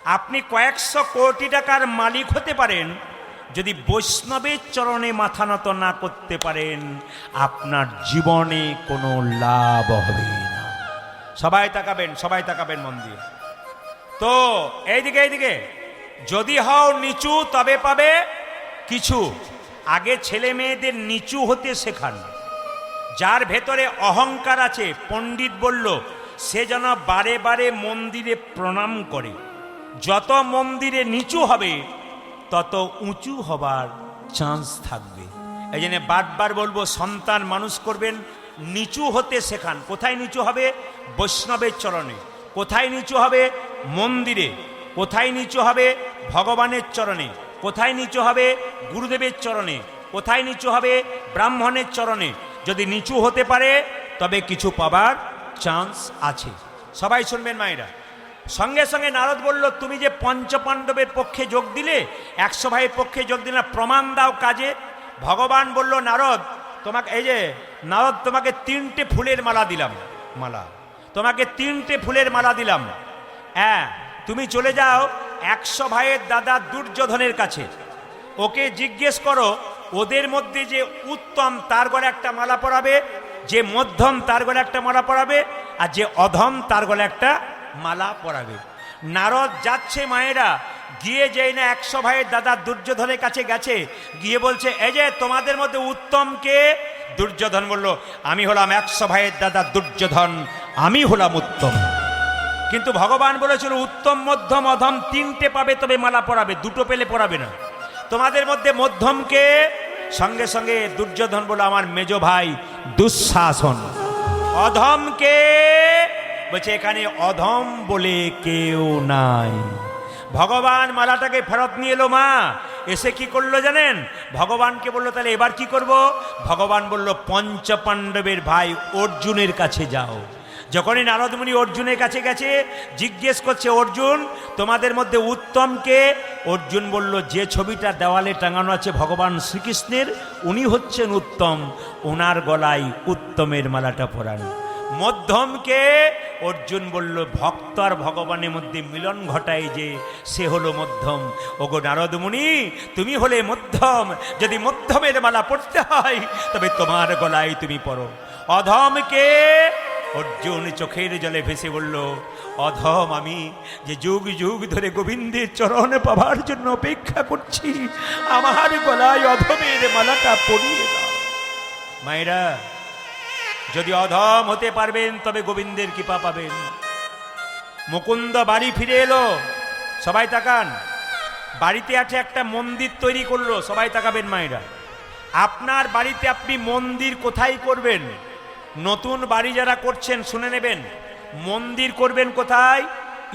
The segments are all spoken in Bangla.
আপনি কয়েকশো কোটি টাকার মালিক হতে পারেন, যদি বৈষ্ণবের চরণে মাথা নত না করতে পারেন আপনার জীবনে কোনো লাভ হবে না। সবাই তাকাবেন মন দিয়ে। তো এইদিকে যদি হও নিচু তবে পাবে কিছু। আগে ছেলে মেয়েদের নিচু হতে শেখান। যার ভেতরে অহংকার আছে, পণ্ডিত বলল সে যেন বারে বারে মন্দিরে প্রণাম করে। যত মন্দিরে নিচু হবে তত উঁচু হবার চান্স থাকবে। এই জন্য বারবার বলবো, সন্তান মানুষ করবেন, নিচু হতে শেখান। কোথায় নিচু হবে? বৈষ্ণবের চরণে। কোথায় নিচু হবে? মন্দিরে। কোথায় নিচু হবে? ভগবানের চরণে। কোথায় নিচু হবে? গুরুদেবের চরণে। কোথায় নিচু হবে? ব্রাহ্মণের চরণে। যদি নিচু হতে পারে তবে কিছু পাবার চান্স আছে। সবাই শুনবেন মায়েরা। সঙ্গে সঙ্গে নারদ বলল, তুমি যে পঞ্চপাণ্ডবের পক্ষে যোগ দিলে, 100 ভাইয়ের পক্ষে যোগ দিলে না, প্রমাণ দাও কাজে। ভগবান বলল, নারদ তোমাকে, এই যে নারদ তোমাকে 3টে ফুলের মালা দিলাম, তোমাকে 3টে ফুলের মালা দিলাম। হ্যাঁ, তুমি চলে যাও 100 ভাইয়ের দাদা দুর্যোধনের কাছে, ওকে জিজ্ঞেস করো ওদের মধ্যে যে উত্তম তার গলে একটা মালা পরাবে, যে মধ্যম তার গলে একটা মালা পরাবে, আর যে অধম তার গলে একটা মালা পরাবে। নারদ যাচ্ছে মায়েরা, গিয়ে যেই না 100 ভাইয়ের দাদা দুর্যোধনের কাছে গেছে, গিয়ে বলছে, এই যে তোমাদের মধ্যে উত্তম কে? দুর্যোধন বলল, আমি হলাম 100 ভাইয়ের দাদা দুর্যোধন, আমি হলাম উত্তম। কিন্তু ভগবান বলেছিল উত্তম মধ্যম অধম 3টে পাবে তবে মালা পরাবে, 2টো পেলে পরাবে না। তোমাদের মধ্যে মধ্যম কে? সঙ্গে সঙ্গে দুর্যোধন বলল, আমার মেজ ভাই দুঃশাসন। অধম কে? বলছে এখানে অধম বলে কেউ নাই। ভগবান মালাটাকে ফেরত নিয়ে এলো। মা এসে কি করলো জানেন? ভগবানকে বললো, তাহলে এবার কি করব? ভগবান বলল, পঞ্চপাণ্ডবের ভাই অর্জুনের কাছে যাও। যখনই নারদমুনি অর্জুনের কাছে গেছে, জিজ্ঞেস করছে, অর্জুন তোমাদের মধ্যে উত্তম কে? অর্জুন বলল, যে ছবিটা দেওয়ালে টাঙানো আছে ভগবান শ্রীকৃষ্ণের, উনি হচ্ছেন উত্তম, ওনার গলায় উত্তমের মালাটা পরান। মধ্যম কে? অর্জুন বলল, ভক্ত আর ভগবানের মধ্যে মিলন ঘটায় যে, সে হলো মধ্যম। ওগো নারদমুনি, তুমি হলে মধ্যম, যদি মধ্যমের মালা পড়তে হয় তবে তোমার গলায় তুমি পরো। অধম কে? অর্জুন চোখের জলে ভেসে বলল, অধম আমি, যে যুগ যুগ ধরে গোবিন্দের চরণ পাবার জন্য অপেক্ষা করছি, আমার গলায় অধমের মালাটা পরিয়ে দাও। মায়েরা, যদি অধম হতে পারবেন তবে গোবিন্দের কৃপা পাবেন। মুকুন্দ বাড়ি ফিরে এলো। সবাই তাকান। বাড়িতে আছে একটা মন্দির তৈরি করলো। সবাই তাকাবেন মায়েরা। আপনার বাড়িতে আপনি মন্দির কোথায় করবেন? নতুন বাড়ি যারা করছেন শুনে নেবেন, মন্দির করবেন কোথায়?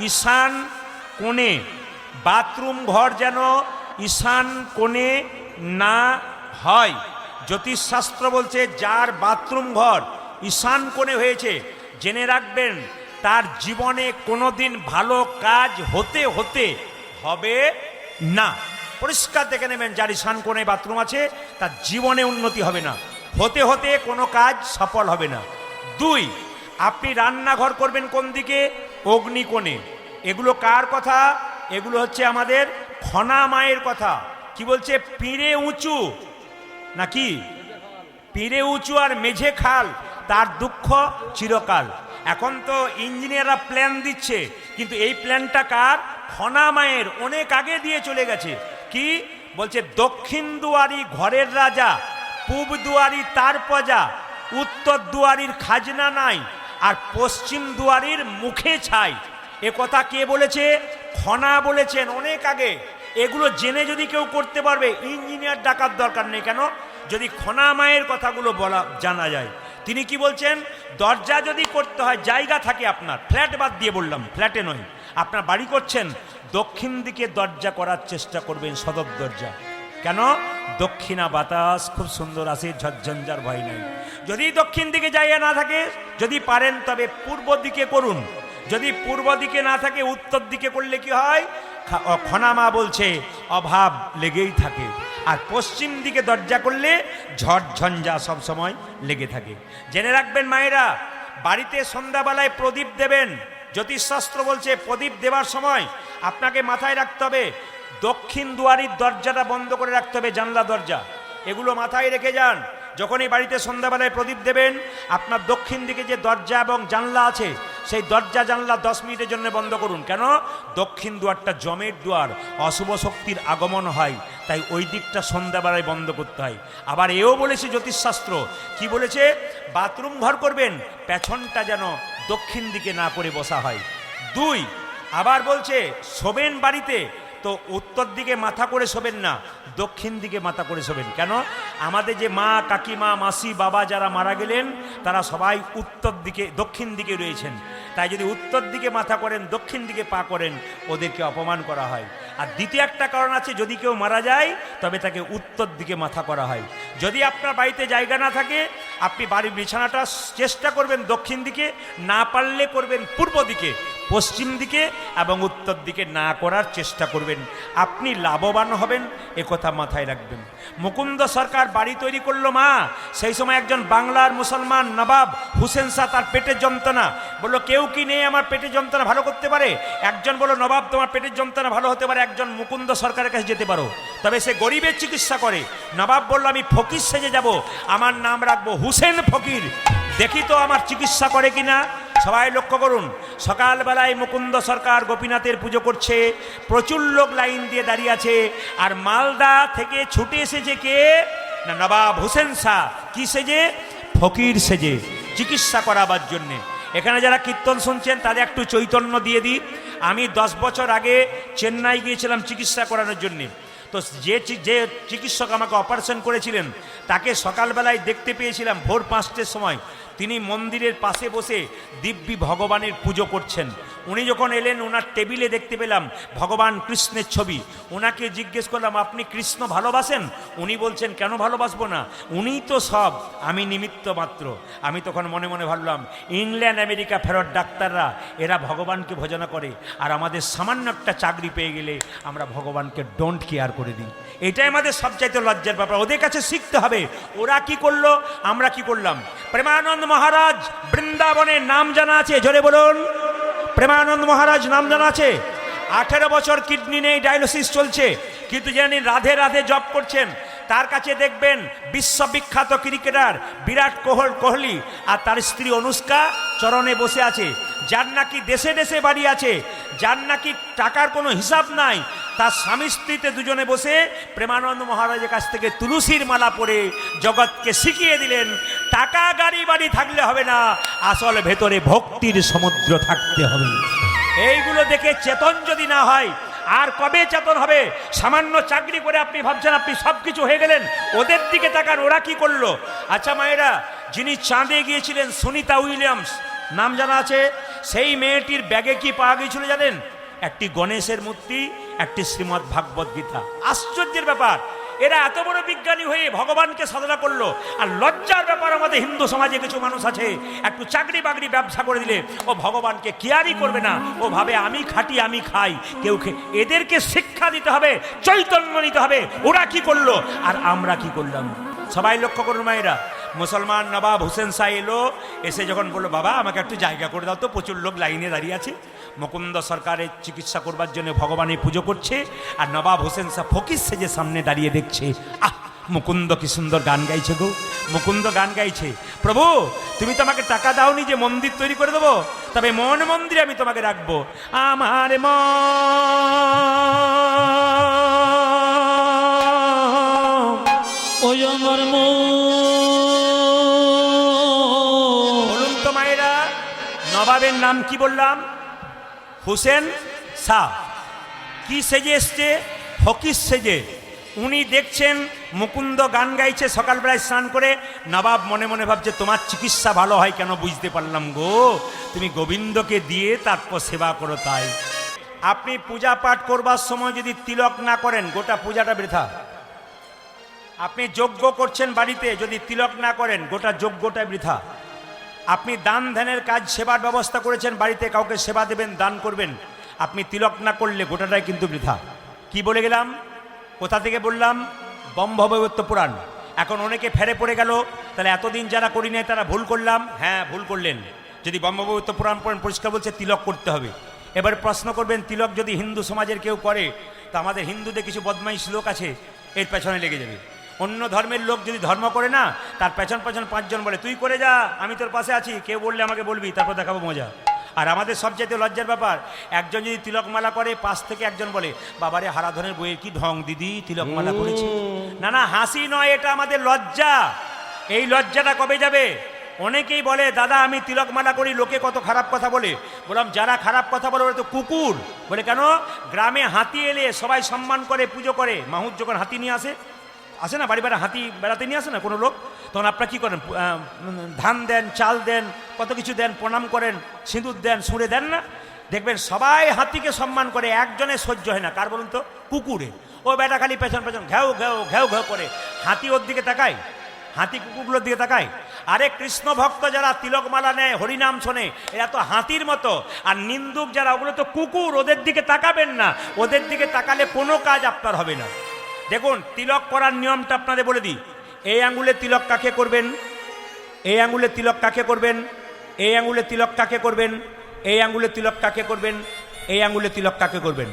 ঈশান কোণে। বাথরুম ঘর যেন ঈশান কোণে না হয়। জ্যোতিষশাস্ত্র বলছে, যার বাথরুম ঘর ঈশান কোণে হয়েছে, জেনে রাখবেন তার জীবনে কোনোদিন ভালো কাজ হতে হবে না। পরিষ্কার দেখে নেবেন, যার ঈশান কোণে বাথরুম আছে তার জীবনে উন্নতি হবে না, হতে কোনো কাজ সফল হবে না। 2, আপনি রান্নাঘর করবেন কোন দিকে? অগ্নিকোণে। এগুলো কার কথা? এগুলো হচ্ছে আমাদের খনা মায়ের কথা। কি বলছে? পিঁড়ে উঁচু নাকি? পিঁড়ে উঁচু আর মেঝে খাল, তার দুঃখ চিরকাল। এখন তো ইঞ্জিনিয়াররা প্ল্যান দিচ্ছে, কিন্তু এই প্ল্যানটা কার? খনা মায়ের, অনেক আগে দিয়ে চলে গেছে। কি বলছে? দক্ষিণ দুয়ারি ঘরের রাজা, পূব দুয়ারি তার প্রজা, উত্তর দুয়ারির খাজনা নাই, আর পশ্চিম দুয়ারির মুখে ছাই। এ কথা কে বলেছে? খনা বলেছেন অনেক আগে। এগুলো জেনে যদি কেউ করতে পারবে, ইঞ্জিনিয়ার ডাকার দরকার নেই। কেন? যদি খনা মায়ের কথাগুলো জানা যায়। তিনি কি বলছেন? দরজা যদি করতে হয়, জায়গা থাকে আপনার, ফ্ল্যাট বাদ দিয়ে বললাম, ফ্ল্যাটে নয়, আপনার বাড়ি করছেন, দক্ষিণ দিকে দরজা করার চেষ্টা করবেন, সদর দরজা। কেন? দক্ষিণা বাতাস খুব সুন্দর আসে, ঝঞ্ঝার ভয় নাই। যদি দক্ষিণ দিকে জায়গা না থাকে, যদি পারেন তবে পূর্ব দিকে করুন। যদি পূর্ব দিকে না থাকে, উত্তর দিকে করলে কি হয়? খনামা বলছে অভাব লেগেই থাকে। আর পশ্চিম দিকে দরজা করলে ঝড় ঝঞ্ঝা সব সময় লেগে থাকে। জেনে রাখবেন মায়েরা, বাড়িতে সন্ধ্যাবেলায় প্রদীপ দেবেন। জ্যোতিষশাস্ত্র বলছে প্রদীপ দেওয়ার সময় আপনাকে মাথায় রাখতে হবে দক্ষিণ দুয়ারির দরজাটা বন্ধ করে রাখতে হবে, জানলা দরজা, এগুলো মাথায় রেখে যান। যখনই বাড়িতে সন্ধ্যাবেলায় প্রদীপ দেবেন, আপনার দক্ষিণ দিকে যে দরজা এবং জানলা আছে সেই দরজা জানলা 10 মিনিটের জন্য বন্ধ করুন। কেন? দক্ষিণ দুয়ারটা জমের দুয়ার, অশুভ শক্তির আগমন হয়, তাই ওই দিকটা সন্ধ্যাবেলায় বন্ধ করতে হয়। আবার এও বলেছে জ্যোতিষশাস্ত্র, কি বলেছে? বাথরুম ঘর করবেন, পেছনটা যেন দক্ষিণ দিকে না করে বসা হয়। 2, আবার বলছে শোবেন বাড়িতে তো উত্তর দিকে মাথা করে শোবেন না, দক্ষিণ দিকে মাথা করে শোবেন। কেন? আমাদের যে মা, কাকিমা, মাসি, বাবা যারা মারা গেলেন তারা সবাই উত্তর দিকে, দক্ষিণ দিকে রয়েছেন, তাই যদি উত্তর দিকে মাথা করেন, দক্ষিণ দিকে পা করেন, ওদেরকে অপমান করা হয়। আর দ্বিতীয় একটা কারণ আছে, যদি কেউ মারা যায় তবে তাকে উত্তর দিকে মাথা করা হয়। যদি আপনার বাড়িতে জায়গা না থাকে, আপনি বাড়ির বিছানাটা চেষ্টা করবেন দক্ষিণ দিকে, না পারলে করবেন পূর্ব দিকে, পশ্চিম দিকে এবং উত্তর দিকে না করার চেষ্টা করবেন, আপনি লাভবান হবেন, একথা মাথায় রাখবেন। মুকুন্দ সরকার বাড়ি তৈরি করলো মা, সেই সময় একজন বাংলার মুসলমান নবাব হুসেন শাহ, তার পেটের যন্ত্রণা, বললো কেউ কি নেই আমার পেটের যন্ত্রণা ভালো করতে পারে? একজন বলল নবাব তোমার পেটের যন্ত্রণা ভালো হতে পারে, একজন মুকুন্দ সরকারের কাছে যেতে পারো, তবে সে গরিবের চিকিৎসা করে। নবাব বলল আমি ফকির সেজে যাব, আমার নাম রাখবো হুসেন ফকির, দেখি তো আমার চিকিৎসা করে কিনা। সবাই লক্ষ্য করুন, সকালবেলায় মুকুন্দ সরকার গোপীনাথের পুজো করছে, প্রচুর লোক লাইন দিয়ে দাঁড়িয়ে আছে, আর মালদা থেকে ছুটে এসেছে কে না, নবাব হুসেন শাহ, কি সেজে? ফকির সেজে, চিকিৎসা করাবার জন্যে। এখানে যারা কীর্তন শুনছেন তাদের একটু চৈতন্য দিয়ে দিই। আমি 10 বছর আগে চেন্নাই গিয়েছিলাম চিকিৎসা করানোর জন্যে। তো যে চিকিৎসক আমাকে অপারেশন করেছিলেন তাকে সকালবেলায় দেখতে পেয়েছিলাম ভোর 5টের সময়, তিনি মন্দিরের পাশে বসে দিব্যি ভগবানের পুজো করছেন। উনি যখন এলেন, ওনার টেবিলে দেখতে পেলাম ভগবান কৃষ্ণের ছবি। ওনাকে জিজ্ঞেস করলাম আপনি কৃষ্ণ ভালোবাসেন? উনি বলছেন কেন ভালোবাসবো না, উনিই তো সব, আমি নিমিত্ত মাত্র। আমি তখন মনে মনে ভাবলাম, ইংল্যান্ড আমেরিকা ফেরত ডাক্তাররা এরা ভগবানকে ভজনা করে, আর আমাদের সামান্য একটা চাকরি পেয়ে গেলে আমরা ভগবানকে ডোন্ট কেয়ার করে দিই। এটাই আমাদের সবচাইতে লজ্জার ব্যাপার। ওদের কাছে শিখতে হবে, ওরা কি করলো আমরা কি করলাম। প্রেমানন্দ মহারাজ বৃন্দাবনের নাম জানা আছে, জোরে বলুন। প্রেমানন্দ মহারাজ নাম জানা আছে। 18 বছর কিডনি নেই, ডায়ালিসিস চলছে, কিন্তু জানি রাধে রাধে জপ করছেন। তার কাছে দেখবেন বিশ্ববিখ্যাত ক্রিকেটার বিরাট কোহলি আর তার স্ত্রী অনুষ্কা চরণে বসে আছে, যার নাকি দেশে দেশে বাড়ি আছে, যার নাকি টাকার কোনো হিসাব নাই, তার স্বামী স্ত্রীতে দুজনে বসে প্রেমানন্দ মহারাজের কাছ থেকে তুলসীর মালা পরে জগৎকে শিখিয়ে দিলেন, টাকা গাড়ি বাড়ি থাকলে হবে না, আসল ভেতরে ভক্তির সমুদ্র থাকতে হবে। এইগুলো দেখে চেতন যদি না হয়, আর কবে চেতন হবে? সামান্য চাকরি করে আপনি ভাবছেন আপনি সব কিছু হয়ে গেলেন। ওদের দিকে তাকান, ওরা কি করলো। আচ্ছা মায়েরা, যিনি চাঁদে গিয়েছিলেন সুনিতা উইলিয়ামস, নাম জানা আছে, সেই মেয়েটির ব্যাগে কি পাওয়া গিয়েছিল জানেন? একটি গণেশের মূর্তি, একটি শ্রীমদ্ ভাগবত গীতা। আশ্চর্যের ব্যাপার, এরা এত বড় বিজ্ঞানী হয়ে ভগবানকে সাধনা করলো। আর লজ্জার ব্যাপার, আমাদের হিন্দু সমাজে কিছু মানুষ আছে, একটু চাকরি বাকরি ব্যবসা করে দিলে ও ভগবানকে কেয়ারই করবে না, ও ভাবে আমি খাটি আমি খাই, কেউ এদেরকে শিক্ষা দিতে হবে, চৈতন্য নিতে হবে। ওরা কি করলো আর আমরা কি করলাম? সবাই লক্ষ্য করুন মায়েরা। মুসলমান নবাব হুসেন শাহ এলো, এসে যখন বললো বাবা আমাকে একটু জায়গা করে দাও তো, প্রচুর লোক লাইনে দাঁড়িয়ে আছে। মুকুন্দ সরকারের চিকিৎসা করবার জন্য ভগবানের পুজো করছে, আর নবাব হুসেন শাহ ফকির সেজে সামনে দাঁড়িয়ে দেখছে, আহ মুকুন্দ কি সুন্দর গান গাইছে গো, মুকুন্দ গান গাইছে। প্রভু তুমি তো আমাকে টাকা দাওনি যে মন্দির তৈরি করে দেবো, তবে মন মন্দিরে আমি তোমাকে রাখবো। আমার বলুন তো মায়েরা, নবাবের নাম কি বললাম? হুসেন শাহ। কি সেজে এসছে? ফকির সেজে। উনি দেখছেন মুকুন্দ গান গাইছে সকালবেলায় স্নান করে। নবাব মনে মনে ভাবছে তোমার চিকিৎসা ভালো হয় কেন বুঝতে পারলাম গো, তুমি গোবিন্দকে দিয়ে তারপর সেবা করো। তাই আপনি পূজা পাঠ করবার সময় যদি তিলক না করেন, গোটা পূজাটা বৃথা। আপনি যজ্ঞ করছেন বাড়িতে, যদি তিলক না করেন গোটা যজ্ঞটা বৃথা। আপনি দান ধ্যানের কাজ, সেবার ব্যবস্থা করেছেন বাড়িতে, কাউকে সেবা দেবেন, দান করবেন, আপনি তিলক না করলে গোটাটাই কিন্তু বৃথা। কি বলে গেলাম? কোথা থেকে বললাম? ব্রহ্মবৈবর্ত পুরাণ। এখন অনেকে ফেরে পড়ে গেল, তাহলে এতদিন যারা করি নাই তারা ভুল করলাম। হ্যাঁ ভুল করলেন। যদি ব্রহ্মপুত্র পুরাণ পড়েন পরিষ্কার বলছে তিলক করতে হবে। এবার প্রশ্ন করবেন তিলক যদি হিন্দু সমাজের কেউ করে, তো আমাদের হিন্দুদের কিছু বদমাইশ লোক আছে এর পেছনে লেগে যাবে। অন্য ধর্মের লোক যদি ধর্ম করে না, তার পেছন পেছন 5 জন বলে তুই করে যা, আমি তোর পাশে আছি, কেউ বললে আমাকে বলবি, তারপর দেখাবো মজা। আর আমাদের সবচেয়ে লজ্জার ব্যাপার, একজন যদি তিলকমালা করে, পাশ থেকে একজন বলে বাবারে হারাধনের বইয়ের কি ঢং দিদি তিলকমালা করেছে। না না, হাসি নয়, এটা আমাদের লজ্জা। এই লজ্জাটা কবে যাবে? অনেকেই বলে দাদা আমি তিলকমালা করি, লোকে কত খারাপ কথা বলে। বললাম যারা খারাপ কথা বলে ওরা তো কুকুর। বলে কেন? গ্রামে হাতি এলে সবাই সম্মান করে, পুজো করে। মাহুত যখন হাতি নিয়ে আসে না, বাড়ি বাড়ি হাতি বেড়াতে নিয়ে আসে না কোনো লোক, তখন আপনারা কী করেন? ধান দেন, চাল দেন, কত কিছু দেন, প্রণাম করেন, সিঁদুর দেন, সুরে দেন না? দেখবেন সবাই হাতিকে সম্মান করে, একজনের সহ্য হয় না। কার বলুন তো? কুকুরে। ও বেটা খালি পেছন পেছন ঘেউ ঘেউ ঘেউ ঘেউ করে। হাতি ওর দিকে তাকায়, হাতি কুকুরগুলোর দিকে তাকায়। আরে কৃষ্ণ ভক্ত যারা তিলকমালা নেয়, হরিনাম শোনে, এরা তো হাতির মতো। আর নিন্দুক যারা, ওগুলো তো কুকুর, ওদের দিকে তাকাবেন না। ওদের দিকে তাকালে কোনো কাজ আপনার হবে না। দেখুন তিলক করার নিয়মটা আপনাদের বলে দিই। এই আঙ্গুলে তিলক কাকে করবেন? এই আঙ্গুলে তিলক কাকে করবেন? এই আঙ্গুলে তিলক কাকে করবেন? এই আঙ্গুলে তিলক কাকে করবেন? এই আঙ্গুলে তিলক কাকে করবেন?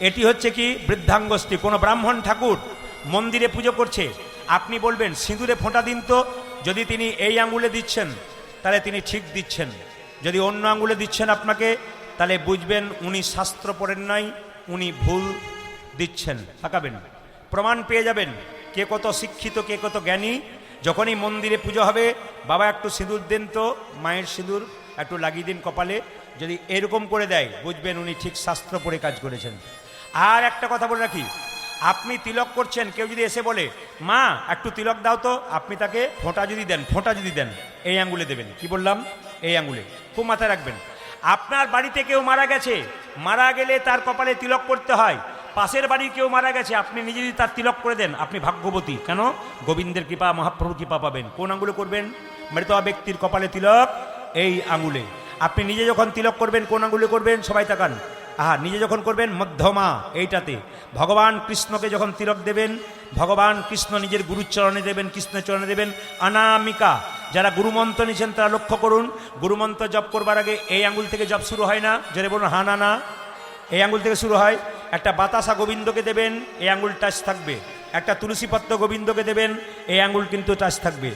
এটি হচ্ছে কি বৃদ্ধাঙ্গষ্ঠী। কোনো ব্রাহ্মণ ঠাকুর মন্দিরে পুজো করছে, আপনি বলবেন সিঁদুরে ফোঁটা দিন তো। যদি তিনি এই আঙ্গুলে দিচ্ছেন তাহলে তিনি ঠিক দিচ্ছেন, যদি অন্য আঙ্গুলে দিচ্ছেন আপনাকে, তাহলে বুঝবেন উনি শাস্ত্র পড়েন নাই, উনি ভুল দিচ্ছেন। তাকাবেন, প্রমাণ পেয়ে যাবেন কে কত শিক্ষিত, কে কত জ্ঞানী। যখনই মন্দিরে পুজো হবে, বাবা একটু সিঁদুর দেন তো, মায়ের সিঁদুর একটু লাগিয়ে দিন কপালে। যদি এরকম করে দেয়, বুঝবেন উনি ঠিক শাস্ত্র পড়ে কাজ করেছেন। আর একটা কথা বলে রাখি, আপনি তিলক করছেন, কেউ যদি এসে বলে মা একটু তিলক দাও তো, আপনি তাকে ফোঁটা যদি দেন, ফোঁটা যদি দেন, এই আঙ্গুলে দেবেন। কি বললাম? এই আঙ্গুলে। খুব মাথায় রাখবেন। আপনার বাড়িতে কেউ মারা গেছে, মারা গেলে তার কপালে তিলক করতে হয়। পাশের বাড়ির কেউ মারা গেছে, আপনি নিজে যদি তার তিলক করে দেন, আপনি ভাগ্যবতী। কেন? গোবিন্দের কৃপা, মহাপ্রভুর কৃপা পাবেন। কোন আঙ্গুলে করবেন? মৃত ব্যক্তির কপালে তিলক এই আঙ্গুলে। আপনি নিজে যখন তিলক করবেন, কোন আঙ্গুলে করবেন? সবাই তাকান। নিজে যখন করবেন মধ্যমা এইটাতে। ভগবান কৃষ্ণকে যখন তিলক দেবেন, ভগবান কৃষ্ণ নিজের গুরুচরণে দেবেন, কৃষ্ণের চরণে দেবেন। অনামিকা। যারা গুরুমন্ত্র নিয়েছেন তারা লক্ষ্য করুন, গুরুমন্ত্র জপ করবার আগে এই আঙ্গুল থেকে জপ শুরু হয় না? জোরে বলুন হা না না। এই আঙ্গুল থেকে শুরু হয়। একটা বাতাসা গোবিন্দকে দেবেন, এই আঙ্গুল টাচ থাকবে। একটা তুলসীপত্র গোবিন্দকে দেবেন, এই আঙ্গুল কিন্তু টাচ থাকবে।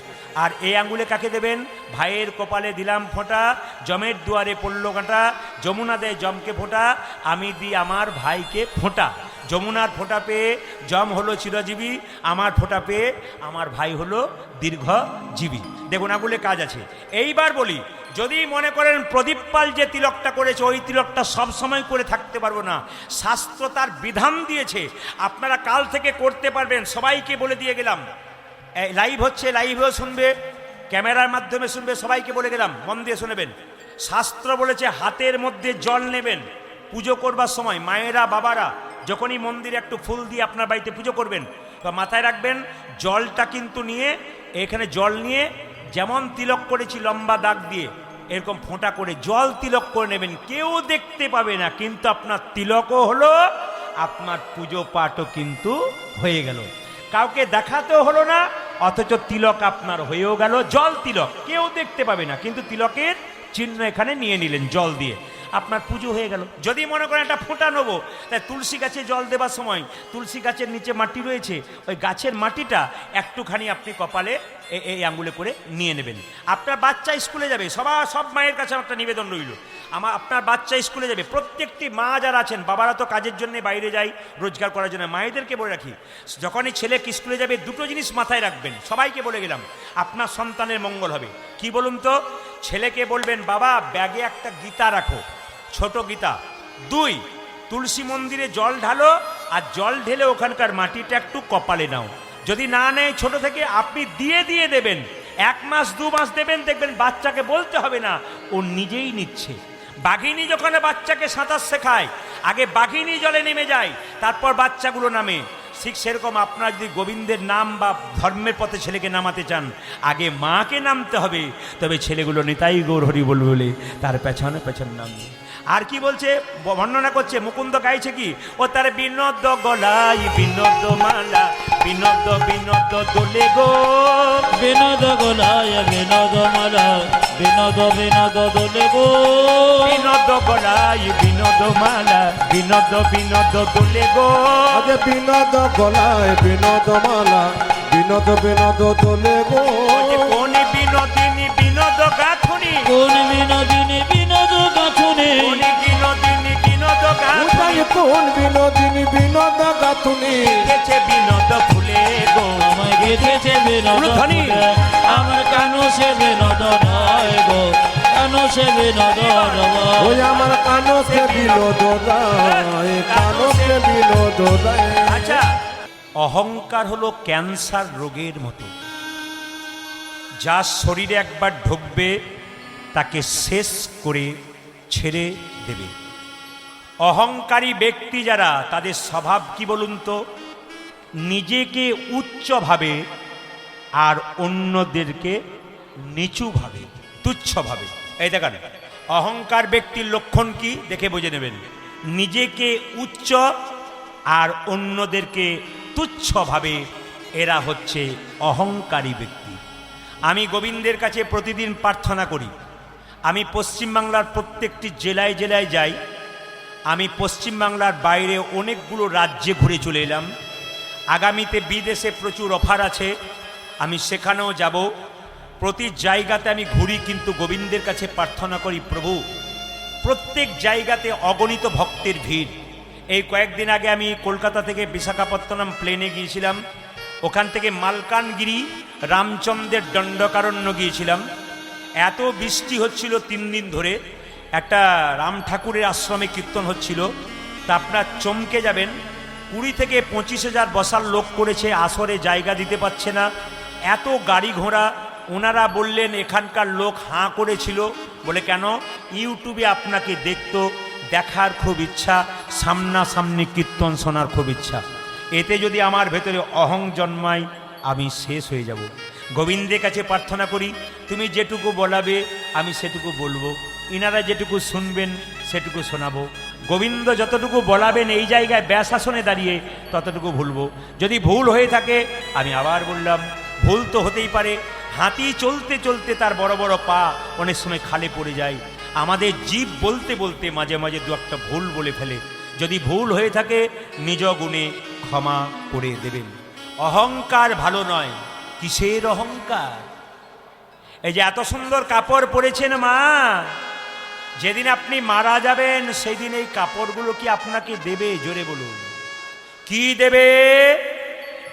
আর এই আঙ্গুলে কাকে দেবেন? ভাইয়ের কপালে দিলাম ফোঁটা, যমের দুয়ারে পড়ল কাঁটা, যমুনা দেয় যমকে ফোঁটা, আমি দিই আমার ভাইকে ফোঁটা। যমুনার ফোঁটা পেয়ে যম হলো চিরজীবী, আমার ফোঁটা পেয়ে আমার ভাই হলো দীর্ঘজীবী। দেখুন আঙ্গুলে কাজ আছে। এইবার বলি, যদি মনে করেন প্রদীপ পাল যে তিলকটা করেছে, ওই তিলকটা সব সময় করে থাকতে পারবো না, শাস্ত্র তার বিধান দিয়েছে, আপনারা কাল থেকে করতে পারবেন। সবাইকে বলে দিয়ে গেলাম, লাইভ হচ্ছে, লাইভেও শুনবে, ক্যামেরার মাধ্যমে শুনবে, সবাইকে বলে গেলাম, মন দিয়ে শুনবেন। শাস্ত্র বলেছে হাতের মধ্যে জল নেবেন পুজো করবার সময়। মায়েরা, বাবারা যখনই মন্দিরে একটু ফুল দিয়ে আপনার বাড়িতে পুজো করবেন, তো মাথায় রাখবেন জলটা কিন্তু নিয়ে, এখানে জল নিয়ে যেমন তিলক করেছি লম্বা দাগ দিয়ে, এরকম ফোঁটা করে জল তিলক করে নেবেন। কেউ দেখতে পাবে না, কিন্তু আপনার তিলকও হলো, আপনার পুজো পাঠও কিন্তু হয়ে গেল। কাউকে দেখাতেও হলো না, অথচ তিলক আপনার হয়েও গেল। জল তিলক, কেউ দেখতে পাবে না, কিন্তু তিলকের চিহ্ন এখানে নিয়ে নিলেন জল দিয়ে, আপনার পুজো হয়ে গেল। যদি মনে করেন একটা ফোঁটা নেবো, তাই তুলসী গাছে জল দেবার সময় তুলসী গাছের নিচে মাটি রয়েছে, ওই গাছের মাটিটা একটুখানি আপনি কপালে এই আঙ্গুলে করে নিয়ে নেবেন। আপনার বাচ্চা স্কুলে যাবে, সব মায়ের কাছে একটা নিবেদন রইল, আপনার বাচ্চা স্কুলে যাবে, প্রত্যেকটি মা যারা আছেন, বাবারা তো কাজের জন্য বাইরে যায় রোজগার করার জন্য, মায়েদেরকে বলে রাখি, যখনই ছেলে স্কুলে যাবে দুটো জিনিস মাথায় রাখবেন। সবাইকে বলে গেলাম, আপনার সন্তানের মঙ্গল হবে। কি বলুন তো? ছেলেকে বলবেন বাবা ব্যাগে একটা গীতা রাখো, ছোট গীতা। 2, তুলসী মন্দিরে জল ঢালো, আর জল ঢেলে ওখানকার মাটিটা একটু কপালে নাও। যদি না নেয় ছোট থেকে, আপনি দিয়ে দেবেন। 1 মাস 2 মাস দেবেন, দেখবেন বাচ্চাকে বলতে হবে না, ও নিজেই নিচ্ছে। বাঘিনী যখন বাচ্চাকে সাঁতার শেখায়, আগে বাঘিনী জলে নেমে যায়, তারপর বাচ্চাগুলো নামে। ঠিক সেরকম আপনারা যদি গোবিন্দের নাম বা ধর্মের পথে ছেলেকে নামাতে চান, আগে মাকে নামতে হবে, তবে ছেলেগুলো নিতাই গৌর হরি বল বলে তার পেছনে পেছনে নামবে। আর কি বলছে, বর্ণনা করছে, মুকুন্দ গাইছে কি, ও তার বিনোদ গলাই বিনোদ মালা, বিনোদ বিনোদ দোলে গো, বিনোদ গলায় বিনোদ মালা, বিনোদ বিনোদ দোলে গো বিনোদ গলায় বিনোদ মালা বিনোদ বিনোদ দোলে গো আগে বিনোদ গলায় বিনোদ মালা বিনোদ বিনোদ দোলে গো কোন বিনোদিনী বিনোদ গাথুনি কোন বিনোদিনী বিনোদ গাথুনি কোন বিনোদিনী বিনোদ গাথুনি কোন বিনোদিনী বিনোদ গাথুনি গেছে বিনোদ ফুলে গো আমায় গেথেছে বিনোদ উলুধ্বনি। ফুলে। আমার কানু সে বিনোদ নয় গো কানু সে বিনোদ নয়। ওই আমার কানো সে বিনোদ রায় কানো সে বিনোদ রায় আচ্ছা অহংকার হলো ক্যান্সার রোগের মতো, যার শরীরে একবার ঢুকবে তাকে শেষ করে ছেড়ে দেবে। অহংকারী ব্যক্তি যারা, তাদের স্বভাব কি বলুন তো? নিজেকে উচ্চ ভাবে আর অন্যদেরকে নিচু ভাবে, তুচ্ছ ভাবে। এই দেখেন অহংকার ব্যক্তির লক্ষণ কি, দেখে বুঝে নেবেন। নিজেকে উচ্চ আর অন্যদেরকে তুচ্ছ ভাবে, এরা হচ্ছে অহংকারী ব্যক্তি। আমি গোবিন্দের কাছে প্রতিদিন প্রার্থনা করি। আমি পশ্চিমবাংলার প্রত্যেকটি জেলায় জেলায় যাই। আমি পশ্চিমবাংলার বাইরে অনেকগুলো রাজ্যে ঘুরে চলে এলাম। আগামীতে বিদেশে প্রচুর অফার আছে, আমি সেখানেও যাব। প্রতি জায়গাতে আমি ঘুরি, কিন্তু গোবিন্দের কাছে প্রার্থনা করি, প্রভু প্রত্যেক জায়গাতে অগণিত ভক্তের ভিড়। এই কয়েকদিন আগে আমি কলকাতা থেকে বিশাখাপত্তনম প্লেনে গিয়েছিলাম, ওখান থেকে মালকানগিরি রামচন্দ্রের দণ্ডকারণ্য গিয়েছিলাম। এত বৃষ্টি হচ্ছিল 3 দিন ধরে, একটা রাম ঠাকুরের আশ্রমে কীর্তন হচ্ছিল, তা আপনার চমকে যাবেন। 20 থেকে 25,000 বসার লোক করেছে, আসরে জায়গা দিতে পারছে না, এত গাড়ি ঘোড়া। ওনারা বললেন এখানকার লোক হাঁ করেছিল, বলে কেন? ইউটিউবে আপনাকে দেখতো, দেখার খুব ইচ্ছা, সামনাসামনি কীর্তন শোনার খুব ইচ্ছা। এতে যদি আমার ভেতরে অহং জন্মায়, আমি শেষ হয়ে যাব। গোবিন্দের কাছে প্রার্থনা করি, তুমি যেটুকু বলাবে আমি সেটুকু বলবো, ইনারা যেটুকু শুনবেন সেটুকু শোনাবো। গোবিন্দ যতটুকু বলাবেন এই জায়গায় ব্যাসাসনে দাঁড়িয়ে ততটুকু ভুলবো। যদি ভুল হয়ে থাকে, আমি আবার বললাম ভুল তো হতেই পারে। হাতি চলতে চলতে তার বড় বড় পা অনেক সময় খালে পড়ে যায়। আমাদের জীব বলতে বলতে মাঝে মাঝে দু একটা ভুল বলে ফেলে। যদি ভুল হয়ে থাকে, নিজ গুণে ক্ষমা করে দেবেন। অহংকার ভালো নয়। কিসের অহংকার? এই যে এত সুন্দর কাপড় পরেছেন মা, যেদিন আপনি মারা যাবেন সেই দিন এই কাপড়গুলো কি আপনাকে দেবে? জোরে বলুন, কি দেবে?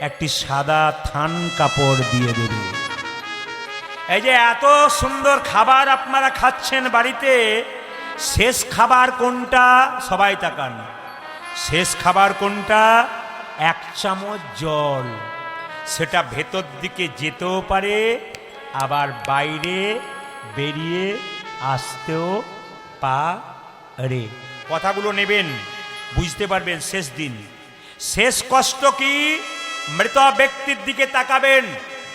একটি সাদা থান কাপড় দিয়ে দেবে। এই যে এত সুন্দর খাবার আপনারা খাচ্ছেন বাড়িতে, শেষ খাবার কোনটা? সবাই তাকান, শেষ খাবার কোনটা? 1 চামচ জল। সেটা ভেতর দিকে যেতেও পারে, আবার বাইরে বেরিয়ে আসতেও পারে। কথাগুলো নেবেন, বুঝতে পারবেন। শেষ দিন, শেষ কষ্ট কি? মৃত ব্যক্তির দিকে তাকাবেন,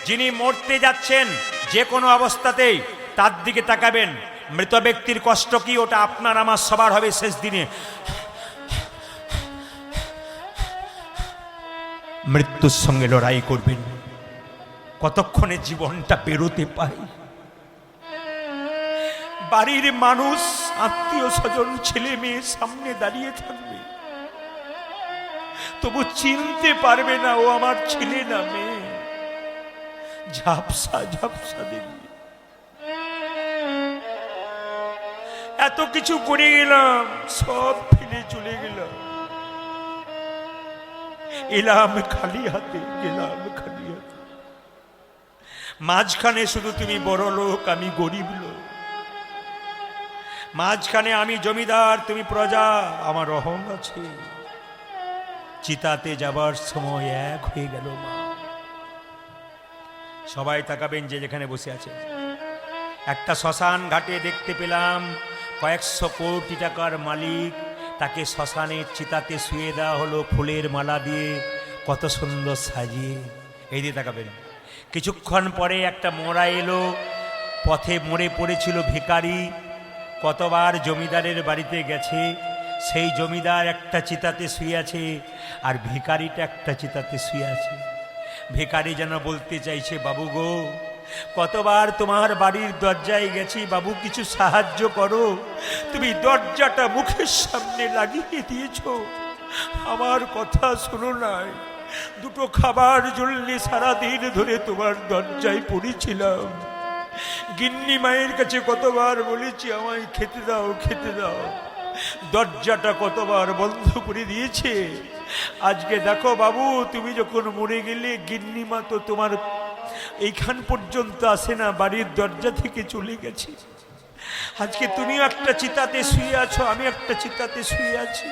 যিনি মরতে যাচ্ছেন যে কোনো অবস্থাতেই তার দিকে তাকাবেন। মৃত ব্যক্তির কষ্ট কি? ওটা আপনার আমার সবার হবে শেষ দিনে। মৃত্যুর সঙ্গে লড়াই করবেন, কতক্ষণে জীবনটা বেরোতে পাই। বাড়ির মানুষ, আত্মীয় স্বজন, ছেলে মেয়ে সামনে দাঁড়িয়ে থাকবে, তবু চিনতে পারবে না ও আমার ছেলে না মেয়ে। ঝাপসা ঝাপসা দেখবে। এত কিছু করে গেলাম, সব ফেলে চলে গেলাম, এলাম খালি হাতে, গেলাম খালি হাতে। মাঝখানে শুধু তুমি বড় লোক, আমি গরিব লোক। মাঝখানে আমি জমিদার, তুমি প্রজা, আমার অহং আছে। চিতাতে যাবার সময় এক হয়ে গেল মা। সবাই তাকাবেন যে যেখানে বসে আছে। একটা শ্মশান ঘাটে দেখতে পেলাম কয়েকশো কোটি টাকার মালিক, তাকে শ্মশানের চিতাতে শুয়ে দেওয়া হলো ফুলের মালা দিয়ে, কত সুন্দর সাজিয়ে। এই দিয়ে তাকাবেন। কিছুক্ষণ পরে একটা মোড়া এলো, পথে মরে পড়েছিল ভিখারি। কতবার জমিদারের বাড়িতে গেছে, সেই জমিদার একটা চিতাতে শুয়ে আছে, আর ভিখারিটা একটা চিতাতে শুয়ে আছে। ভিখারি যেন বলতে চাইছে, বাবু গো, কতবার তোমার বাড়ির দরজায় গেছি, বাবু কিছু সাহায্য করো, তুমি দরজাটা মুখের সামনে লাগিয়ে দিয়েছো, আমার কথা শোনো নাই। দুটো খাবার জন্য সারাদিন ধরে তোমার দরজায় পড়েছিলাম, গিন্নি মায়ের কাছে কতবার বলেছি আমায় খেতে দাও খেতে দাও, দরজাটা কতবার বন্ধ করে দিয়েছে। আজকে দেখো বাবু, তুমি যখন মরে গেলে গিন্নিমা তো তোমার এইখান পর্যন্ত আসে না, বাড়ির দরজা থেকে চলে গেছে। আজকে তুমিও একটা চিতাতে শুয়ে আছো, আমি একটা চিতাতে শুয়ে আছি,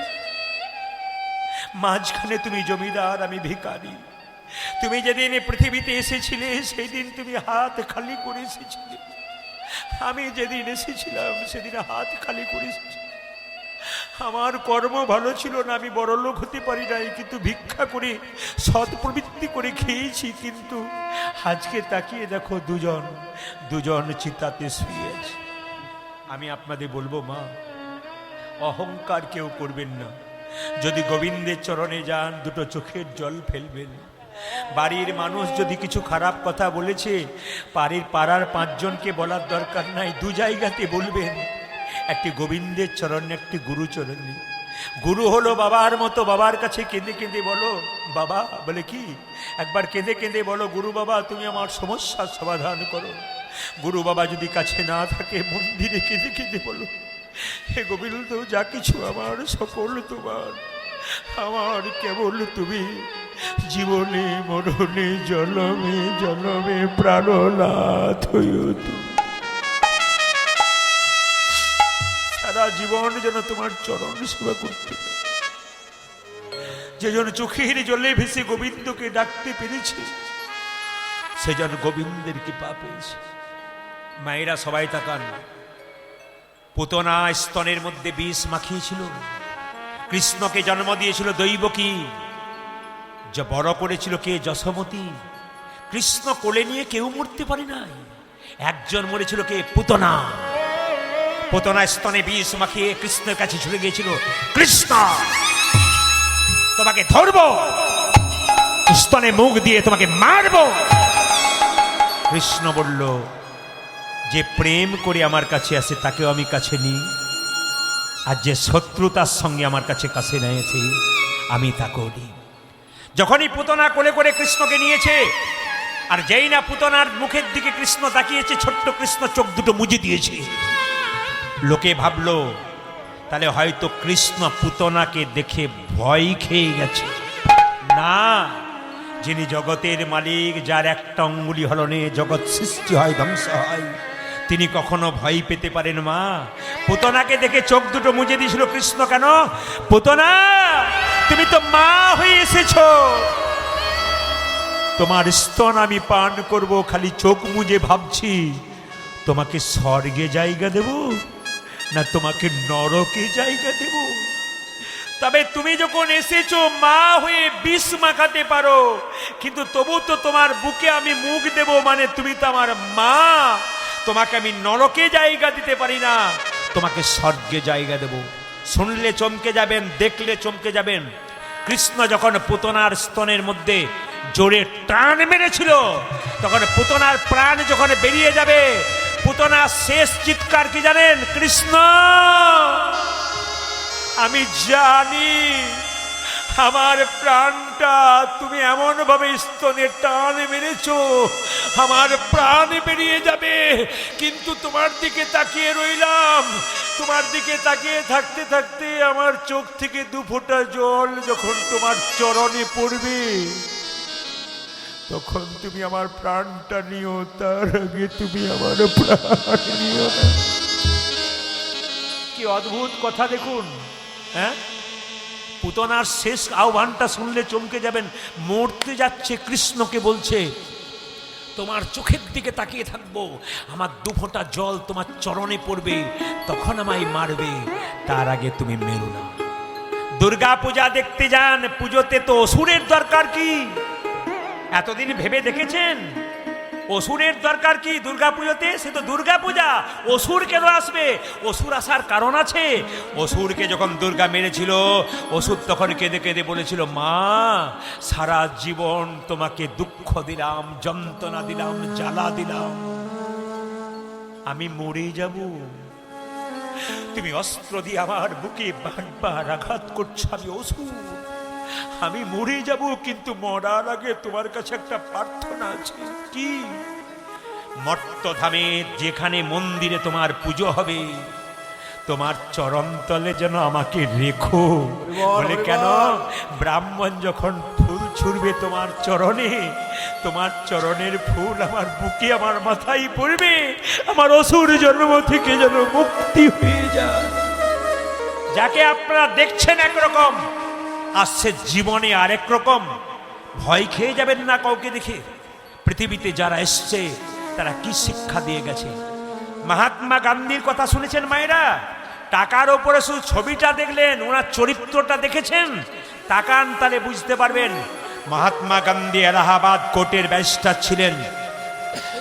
মাঝখানে তুমি জমিদার, আমি ভিখারি। তুমি যেদিন পৃথিবীতে এসেছিলে সেই দিন তুমি হাত খালি করে এসেছিলে, আমি যেদিন এসেছিলাম সেদিন হাত খালি করে এসেছি। আমার কর্ম ভালো ছিল না, আমি বড়লোক হতে পারি নাই, কিন্তু ভিক্ষা করে সৎ প্রবৃত্তি করে খেয়েছি। কিন্তু আজকে তাকিয়ে দেখো দুজন চিতাতে শুয়ে আছে। আমি আপনাদের বলবো মা, অহংকার কেউ করবেন না। যদি গোবিন্দের চরণে যান, দুটো চোখের জল ফেলবেন। বাড়ির মানুষ যদি কিছু খারাপ কথা বলেছে, পাড়ার 5 জনকে বলার দরকার নাই, 2 জায়গাতে বলবেন। একটি গোবিন্দের চরণে, একটি গুরু চরণে। গুরু হলো বাবার মতো, বাবার কাছে কেঁদে কেঁদে বলো বাবা, বলে কি একবার কেঁদে কেঁদে বলো, গুরু বাবা তুমি আমার সমস্যার সমাধান করো। গুরু বাবা যদি কাছে না থাকে, মন্দিরে কেঁদে কেঁদে বলো, হে গোবিন্দ যা কিছু আমার সকল তোমার, আমার কেবল তুমি, জীবনে মরণে জলমে জলমে প্রাণনাথ হইও তুমি। সারা জীবন যেন তোমার চরণ সেবা করতে পারি। যেজন চোখের জলে ভেসে গোবিন্দকে ডাকতে পেরেছে, সেজন গোবিন্দের কৃপা পেয়েছে। মায়েরা সবাই তাকান, পুতনা স্তনের মধ্যে বিষ মাখিয়েছিল, কৃষ্ণকে জন্ম দিয়েছিল দৈবকী, যা বড় করেছিল কে? যশোমতী। কৃষ্ণ কোলে নিয়ে কেউ মরতে পারে নাই, একজন মরেছিল কে? পুতনা। পুতনা স্তনে বিষ মাখিয়ে কৃষ্ণের কাছে ছুটে গিয়েছিল, কৃষ্ণ তোমাকে ধরবো, স্তনে মুখ দিয়ে তোমাকে মারবো। কৃষ্ণ বলল, যে প্রেম করে আমার কাছে আসে তাকেও আমি কাছে নিই, আর যে শত্রুতার সঙ্গে আমার কাছে নিয়েছে আমি তাকেও নিই। যখনই পুতনা কোলে করে কৃষ্ণকে নিয়েছে, আর যেই না পুতনার মুখের দিকে কৃষ্ণ তাকিয়েছে, ছোট্ট কৃষ্ণ চোখ দুটো মুজে দিয়েছে। লোকে ভাবলো তাহলে হয়তো কৃষ্ণ পুতনাকে দেখে ভয় খেয়ে গেছে। না, যিনি জগতের মালিক, যার একটা অঙ্গুলি হলনে জগৎ সৃষ্টি হয়, ধ্বংস হয়, তিনি কখনো ভয় পেতে পারেন মা? পুতনাকে দেখে চোখ দুটো মুজে দিয়েছিল কৃষ্ণ। কেন? পুতনা তুমি তো মা হয়ে এসেছো, তোমার স্তন আমি পান করব, খালি চোখ মুজে ভাবছি তোমাকে স্বর্গে জায়গা দেব না তোমাকে নরকে জায়গা দেব। তবে তুমি যখন এসেছো মা হয়ে বিষ মাখাতে পারো, কিন্তু তবু তো তোমার বুকে আমি মুখ দেব, মানে তুমি তো আমার মা, তোমাকে আমি নরকে জায়গা দিতে পারি না, তোমাকে স্বর্গে জায়গা দেব। শুনলে চমকে যাবেন, দেখলে চমকে যাবেন। কৃষ্ণ যখন পুতনার স্তনের মধ্যে জোরে টান মেরেছিল, তখন পুতনার প্রাণ যখন বেরিয়ে যাবে, পুতনার শেষ চিৎকার কি জানেন? কৃষ্ণ আমি জানি আমার প্রাণটা তুমি এমন ভাবে স্তনে টান মেরেছো, আমার প্রাণ বেরিয়ে যাবে, কিন্তু তোমার দিকে তাকিয়ে রইলাম। তোমার দিকে তাকিয়ে থাকতে থাকতে আমার চোখ থেকে 2 ফোঁটা জল যখন তোমার চরণে পড়বে, তখন তুমি আমার প্রাণটা নিও, তার আগে তুমি আমার প্রাণ নিও না। কি অদ্ভুত কথা দেখুন, হ্যাঁ? পুতনার শেষ আহ্বানটা শুনলে চমকে যাবেন। মরতে যাচ্ছে, কৃষ্ণকে বলছে তোমার চোখের দিকে তাকিয়ে থাকবো, আমার 2 ফোঁটা জল তোমার চরণে পড়বে, তখন আমায় মারবে, তার আগে তুমি মেরো না। দুর্গা পূজা দেখতে যান, পুজোতে তো অসুরের দরকার কি? এতদিন ভেবে দেখেছেন অসুরের দরকার কি দুর্গাপুজোতে? সে তো দুর্গাপূজা, অসুর কেন আসবে? অসুর আসার কারণ আছে। অসুরকে যখন দুর্গা মেরেছিল, অসুর তখন কেঁদে কেঁদে বলেছিল, মা সারা জীবন তোমাকে দুঃখ দিলাম, যন্ত্রণা দিলাম, জ্বালা দিলাম, আমি মরে যাব। তুমি অস্ত্র দিয়ে আমার বুকে বারবার আঘাত করছো, আমি অসুর, আমি মরে যাব, কিন্তু মরার আগে তোমার কাছে একটা প্রার্থনা আছে। কি? মর্তধামে যেখানে মন্দিরে তোমার পুজো হবে, তোমার চরণ তলে যেন আমাকে রেখো। বলে কেন? ব্রাহ্মণ যখন ফুল ছুড়বে তোমার চরণে, তোমার চরণের ফুল আমার বুকে, আমার মাথায় পড়বে, আমার অসুর জন্ম থেকে যেন মুক্তি হয়ে যায়। যাকে আপনারা দেখছেন একরকম, আসছে জীবনে আরেক রকম। ভয় খেয়ে যাবেন না কাউকে দেখে। পৃথিবীতে যারা এসছে তারা কি শিক্ষা দিয়ে গেছে? মহাত্মা গান্ধীর কথা শুনেছেন মায়েরা? টাকার ওপরে শুধু ছবিটা দেখলেন, ওনার চরিত্রটা দেখেছেন? তাকান, তাহলে বুঝতে পারবেন। মহাত্মা গান্ধী এলাহাবাদ কোর্টের ব্যারিস্টার ছিলেন।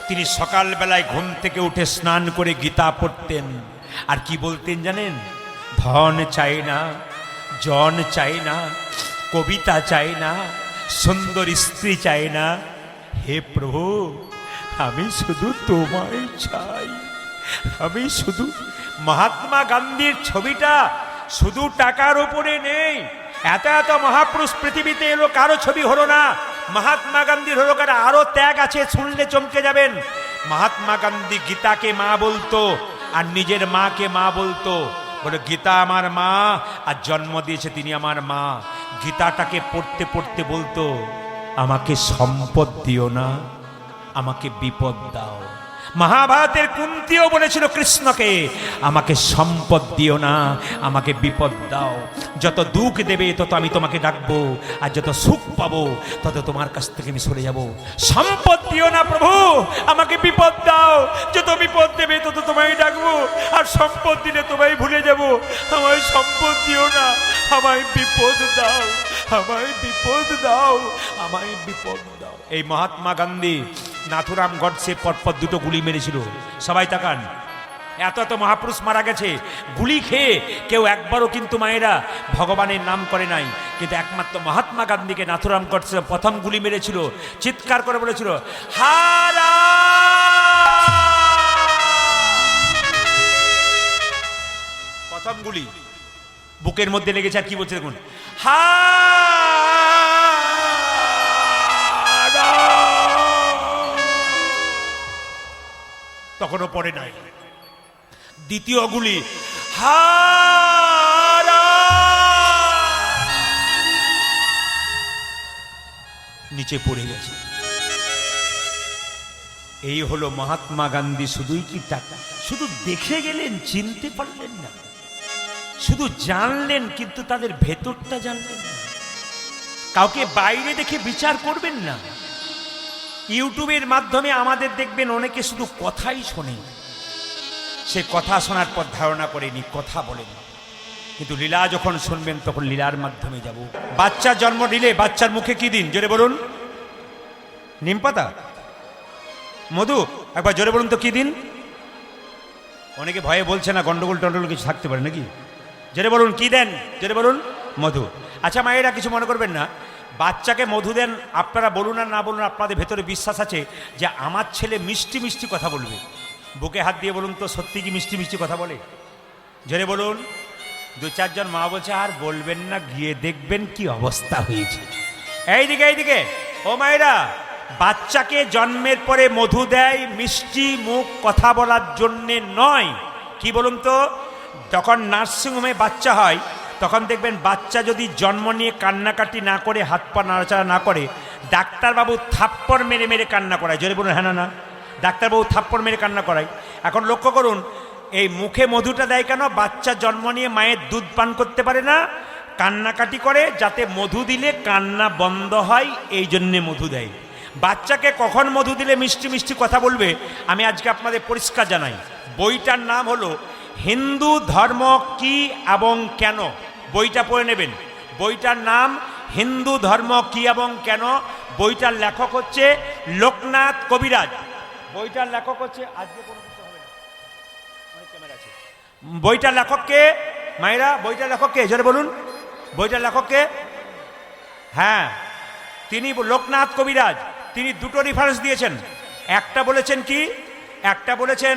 তিনি সকালবেলায় ঘুম থেকে উঠে স্নান করে গীতা পড়তেন। আর কি বলতেন জানেন? ধন চাই না, জন চাই না, কবিতা চাই না, সুন্দর স্ত্রী চাই না, হে প্রভু আমি শুধু তোমায় চাই, আমি শুধু। মহাত্মা গান্ধীর ছবিটা শুধু টাকার উপরে নেই। এত এত মহাপুরুষ পৃথিবীতে এলো, কারো ছবি হলো না। মহাত্মা গান্ধীর হলো, কারো আরো ত্যাগ আছে, শুনলে চমকে যাবেন। মহাত্মা গান্ধী গীতাকে মা বলতো, আর নিজের মাকে মা বলতো। বলে গীতা আমার মা, আর জন্ম দিয়েছে তিনি আমার মা। গীতাটাকে পড়তে পড়তে বলতো, আমাকে সম্পদ দিও না, আমাকে বিপদ দাও। মহাভারতের কুন্তিও বলেছিল কৃষ্ণকে, আমাকে সম্পদ দিও না, আমাকে বিপদ দাও। যত দুঃখ দেবে তত আমি তোমাকে ডাকবো, আর যত সুখ পাবো তত তোমার কাছ থেকে আমি সরে যাব। সম্পদ দিও না প্রভু, আমাকে বিপদ দাও। যত বিপদ দেবে তত তোমায় ডাকবো, আর সম্পদ দিলে তোমায় ভুলে যাব। আমায় সম্পদ দিও না, আমায় বিপদ দাও, আমায় বিপদ দাও, আমায় বিপদ দাও। এই মহাত্মা গান্ধী নাথুরাম গডসে পরপর দুটো গুলি মেরেছিল। সবাই তাকান, এত এত মহাপুরুষ মারা গেছে গুলি খেয়ে, কেউ একবারও কিন্তু মায়েরা ভগবানের নাম করে নাই। কিন্তু একমাত্র মহাত্মা গান্ধীকে নাথুরাম গডসে প্রথম গুলি মেরেছিল, চিৎকার করে বলেছিল হারা। প্রথম গুলি বুকের মধ্যে লেগেছে, আর কি বলছে দেখুন, তখনও পড়ে নাই। দ্বিতীয় গুলি হারা, নিচে পড়ে গেছে। এই হলো মহাত্মা গান্ধী। শুধুই কি টাকা? শুধু দেখে গেলেন, চিনতে পারলেন না। শুধু জানলেন, কিন্তু তাদের ভেতরটা জানলেন না। কাউকে বাইরে দেখে বিচার করবেন না। ইউটিউবের মাধ্যমে আমাদের দেখবেন অনেকে শুধু কথাই শোনে, সে কথা শোনার পর ধারণা করেনি, কথা বলেন। কিন্তু লীলা যখন শুনবেন তখন লীলার মাধ্যমে যাব। বাচ্চা জন্ম দিলে বাচ্চার মুখে কি দিন? জোরে বলুন। নিম পাতা, মধু? একবার জোরে বলুন তো কি দিন? অনেকে ভয়ে বলছে না, গন্ডগোল টন্ডগোল কিছু থাকতে পারে নাকি? জোরে বলুন কি দেন? জোরে বলুন মধু। আচ্ছা মায়েরা কিছু মনে করবেন না, বাচ্চাকে মধু দেন, আপনারা বলুন আর না বলুন, আপনাদের ভেতরে বিশ্বাস আছে যে আমার ছেলে মিষ্টি মিষ্টি কথা বলবে। বুকে হাত দিয়ে বলুন তো, সত্যি কি মিষ্টি মিষ্টি কথা বলে? জোরে বলুন। দু চারজন মা বলছে আর বলবেন না, গিয়ে দেখবেন কি অবস্থা হয়েছে। এইদিকে এইদিকে ও মায়েরা, বাচ্চাকে জন্মের পরে মধু দেয় মিষ্টি মুখ কথা বলার জন্যে নয়। কি বলুন তো, যখন নার্সিংহোমে বাচ্চা হয় তখন দেখবেন বাচ্চা যদি জন্ম নিয়ে কান্নাকাটি না করে, হাত পা নাড়াচাড়া না করে, ডাক্তারবাবু থাপ্পড় মেরে মেরে কান্না করায়। জোরে বলুন হ্যাঁ না না? ডাক্তারবাবু থাপ্পড় মেরে কান্না করায়। এখন লক্ষ্য করুন, এই মুখে মধুটা দেয় কেন? বাচ্চা জন্ম নিয়ে মায়ের দুধ পান করতে পারে না, কান্নাকাটি করে, যাতে মধু দিলে কান্না বন্ধ হয়, এই জন্যে মধু দেয়। বাচ্চাকে কখন মধু দিলে মিষ্টি মিষ্টি কথা বলবে, আমি আজকে আপনাদের পরিষ্কার জানাই। বইটার নাম হলো হিন্দু ধর্ম কি এবং কেন। বইটা পড়ে নেবেন। বইটার নাম হিন্দু ধর্ম কি এবং কেন। বইটার লেখক হচ্ছে লোকনাথ কবিরাজ। বইটার লেখক হচ্ছে আজকে কোনো কিছু হবে না, অনেক ক্যামেরা আছে। বইটার লেখককে মায়েরা, বইটার লেখককে জোরে বলুন, বইটার লেখককে? হ্যাঁ, তিনি লোকনাথ কবিরাজ। তিনি দুটো রেফারেন্স দিয়েছেন। একটা বলেছেন কি, একটা বলেছেন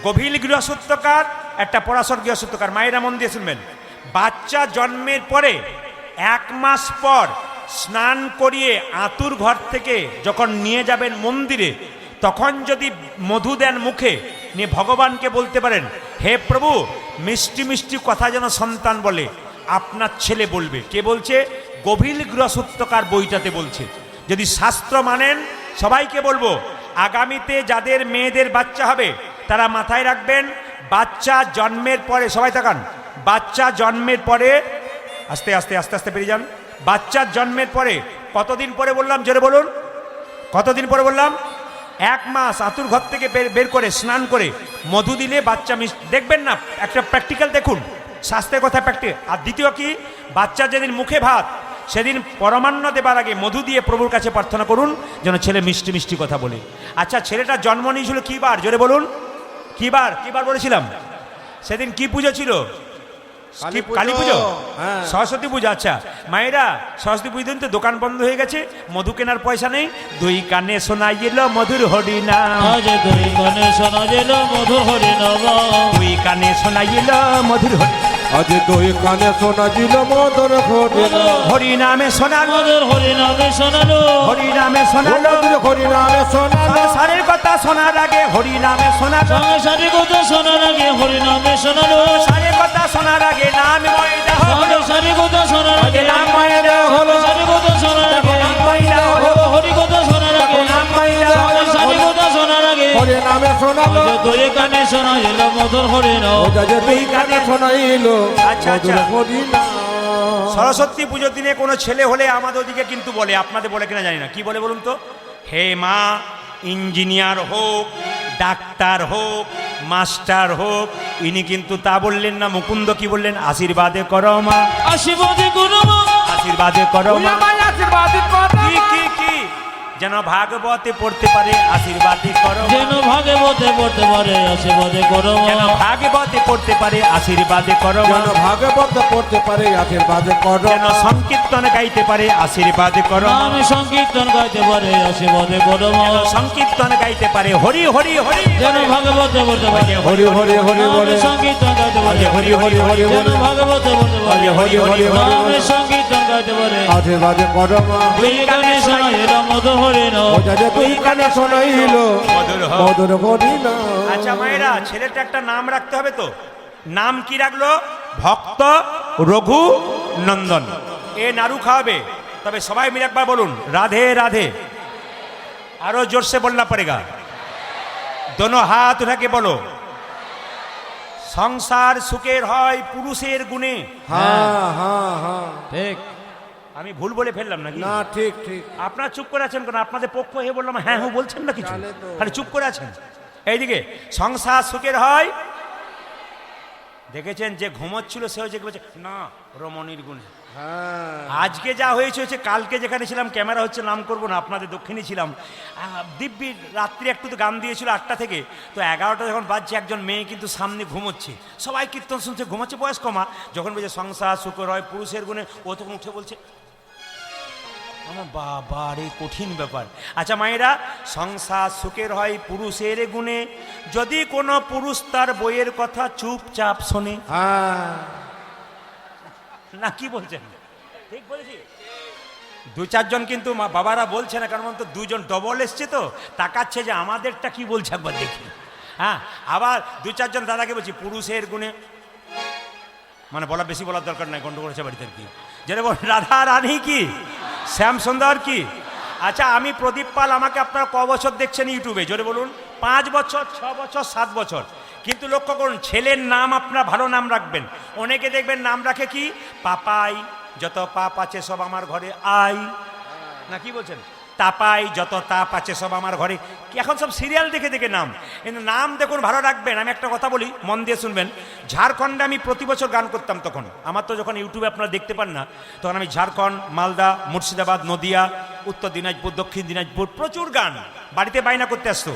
গভীর গৃহসূত্রকার, একটা পরাশর গৃহসূত্রকার। মায়েরা মন দিয়ে শুনবেন। বাচ্চা জন্মের পরে 1 মাস পর স্নান করিয়ে আতুর ঘর থেকে যখন নিয়ে যাবেন মন্দিরে, তখন যদি মধু দেন মুখে নিয়ে ভগবানকে বলতে পারেন, হে প্রভু, মিষ্টি মিষ্টি কথা যেন সন্তান বলে, আপনার ছেলে বলবে। কে বলছে? গভীর গৃহসূত্রকার বইটাতে বলছে। যদি শাস্ত্র মানেন, সবাইকে বলবো, আগামীতে যাদের মেয়েদের বাচ্চা হবে তারা মাথায় রাখবেন, বাচ্চা জন্মের পরে, সবাই তাকান, বাচ্চা জন্মের পরে, আস্তে আস্তে আস্তে আস্তে বেরিয়ে যান, বাচ্চার জন্মের পরে কতদিন পরে বললাম, জোরে বলুন, কতদিন পরে বললাম? 1 মাস আতুর ঘর থেকে বের করে স্নান করে মধু দিলে বাচ্চা দেখবেন না, একটা প্র্যাকটিক্যাল দেখুন, স্বাস্থ্যের কথা প্র্যাকটিক্যাল। আর দ্বিতীয় কি, বাচ্চা যেদিন মুখে ভাত, সেদিন পরমান্ন দেবার আগে মধু দিয়ে প্রভুর কাছে প্রার্থনা করুন যেন ছেলে মিষ্টি মিষ্টি কথা বলে। আচ্ছা, ছেলেটা জন্ম নিয়েছিল কি বার, জোরে বলুন, কি বার, কি বার বলেছিলাম? সেদিন কি পুজো ছিল? কালী পুজো, হ্যাঁ। সরস্বতী পুজো। আচ্ছা মায়েরা, সরস্বতী পুজো দিন তো দোকান বন্ধ হয়ে গেছে, মধু কেনার পয়সা নেই। 2 কানে শোনা গেল মধুর হরিনাম, আজ 2 কানে শোনা গেল মধুর হরিনাম, 2 কানে শোনা গেল মধুর আজ 2 কানে শোনা দিল মধুর হরিনাম, হরিনামে শোনালো, মধুর হরিনামে শোনালো, হরিনামে শোনালো, মধুর হরিনামে শোনালো, সংসারের কথা শোনার আগে হরিনামে শোনালো, সংসারের কথা শোনার আগে হরিনামে শোনালো, সংসারের কথা শোনার আগে নাম ময়দা হলো, সংসারের কথা শোনার আগে নাম ময়দা হলো, সংসারের কথা শোনার আগে নাম ময়দা হলো, হরি কথা শোনার আগে নাম ময়দা হলো, সংসারের কথা শোনার আগে হরিনামে শোনালো, আজ 2 কানে শোনা গেল মধুর হরিনাম, আজ 2 কানে শোনাইলো আচ্ছা, মধুর আচ্ছা। হরিনাম। সরস্বতী পুজোর দিনে কোনো ছেলে হলে আমাদের ওদিকে কিন্তু বলে, আপনাদের বলে কিনা জানি না, কি বলে বলুন তো? হে মা, ইঞ্জিনিয়ার হোক, ডাক্তার হোক, মাস্টার হোক, ইনি কিন্তু তা বললেন না। মুকুন্দ কি বললেন? আশীর্বাদে করো মা, আশীর্বাদে করো মা, আশীর্বাদে করো মা, আশীর্বাদ কি কি কি যেন ভাগবতে পড়তে পারে, আশীর্বাদে করো মা, যেন ভাগবতে পড়তে পারে, আশীর্বাদে করো যেন মা, ভাগবতে পড়তে পারে, আশীর্বাদে করো মা, যেন ভাগবত পড়তে পারে, আশীর্বাদ করো, যেন সংকীর্তন গাইতে পারে, আশীর্বাদে করো মা, আমি সংকীর্তন গাইতে পারে, আশীর্বাদে করো মা, যেন সংকীর্তন গাইতে পারে, হরি হরি হরি, যেন ভাগবতে পড়তে পারে, হরি হরি হরি আমি বলে, সংকীর্তন গাইতে পারে, হরি হরি হরি যেন বলে, ভাগবতে পড়তে পারে, হরি হরি হরি আমি বলে, সংকীর্তন গাইতে পারে, আশীর্বাদ করো মা, 2 কানে শোনা গেল মধুর হরিনাম, আজ 2 কানে শোনাইলো মধুর হ। মধুর হরিনাম। আচ্ছা মায়েরা, ছেলেটা একটা নাম রাখতে হবে তো। নাম কি রাখলো? ভক্ত রঘু নন্দন। এ নাড়ু খাওয়াবে, তবে সবাই মিলে একবার বলুন, রাধে রাধে। আরো জোরসে বলনা পড়েগা, দোনো হাত উঠাকে বলো। সংসার সুখের হয় পুরুষের গুণে। হ্যাঁ হ্যাঁ হ্যাঁ, ঠিক, আমি ভুল বলে ফেললাম নাকি? না ঠিক ঠিক, আপনারা চুপ করে আছেন কেন? আপনাদের পক্ষ হয়ে বললাম হ্যাঁ হ্যাঁ বলছেন না কিছু, জানে তো। খালি চুপ করে আছেন। এইদিকে সংসার সুখের হয়, দেখেছেন যে ঘুমোচ্ছিল সে হয়েছে বলছে না রমণীর গুণ। হ্যাঁ আজকে যা হয়েছে হচ্ছে, কালকে যেখানে ছিলাম ক্যামেরা হচ্ছে, নাম করবো না, আপনাদের দক্ষিণে ছিলাম, দিব্যি রাত্রি একটু তো গান দিয়েছিল 8টা থেকে, তো 11টা যখন বাজছে, একজন মেয়ে কিন্তু সামনে ঘুমোচ্ছে, সবাই কীর্তন শুনছে, ঘুমোচ্ছে, বয়স কমা। যখন বলছে সংসার সুখের হয় পুরুষের গুণে, ও তখন উঠে বলছে, আমার বাবা রে, কঠিন ব্যাপার। আচ্ছা মায়েরা, সংসার সুখের হয় পুরুষের গুণে, যদি কোনো পুরুষ তার বইয়ের কথা চুপচাপ শোনে। হ্যাঁ, না কি বলছেন? ঠিক বলেছি? 2-4 জন কিন্তু বাবারা বলছে না, কারণ তো 2 জন ডবল এসছে তো, তাকাচ্ছে যে আমাদেরটা কি বলছে একবার দেখি। হ্যাঁ, আবার 2-4 জন দাদাকে বলছি পুরুষের গুণে, মানে বলা বেশি বলার দরকার নাই, গন্ডগোল হচ্ছে বাড়িতে কি, যেটা বল রাধা রানী কি, শ্যাম সুন্দর কি। আচ্ছা আমি প্রদীপ পাল, আমাকে আপনারা ক বছর দেখছেন ইউটিউবে, জোরে বলুন? 5 বছর, 6 বছর, 7 বছর। কিন্তু লক্ষ্য করুন, ছেলের নাম আপনার ভালো নাম রাখবেন। অনেকে দেখবেন নাম রাখে কি, পাপাই, যত পাপ আছে সব আমার ঘরে আই, না কি বলছেন? তাপাই, যত তাপ আছে সব আমার ঘরে। এখন সব সিরিয়াল দেখে দেখে নাম, কিন্তু নাম দেখুন ভালো রাখবেন। আমি একটা কথা বলি, মন দিয়ে শুনবেন। ঝাড়খণ্ডে আমি প্রতি বছর গান করতাম, তখন আমার তো যখন ইউটিউবে আপনারা দেখতে পান না, তখন আমি ঝাড়খণ্ড, মালদা, মুর্শিদাবাদ, নদিয়া, উত্তর দিনাজপুর, দক্ষিণ দিনাজপুর, প্রচুর গান বাড়িতে বায়না করতে আসতো।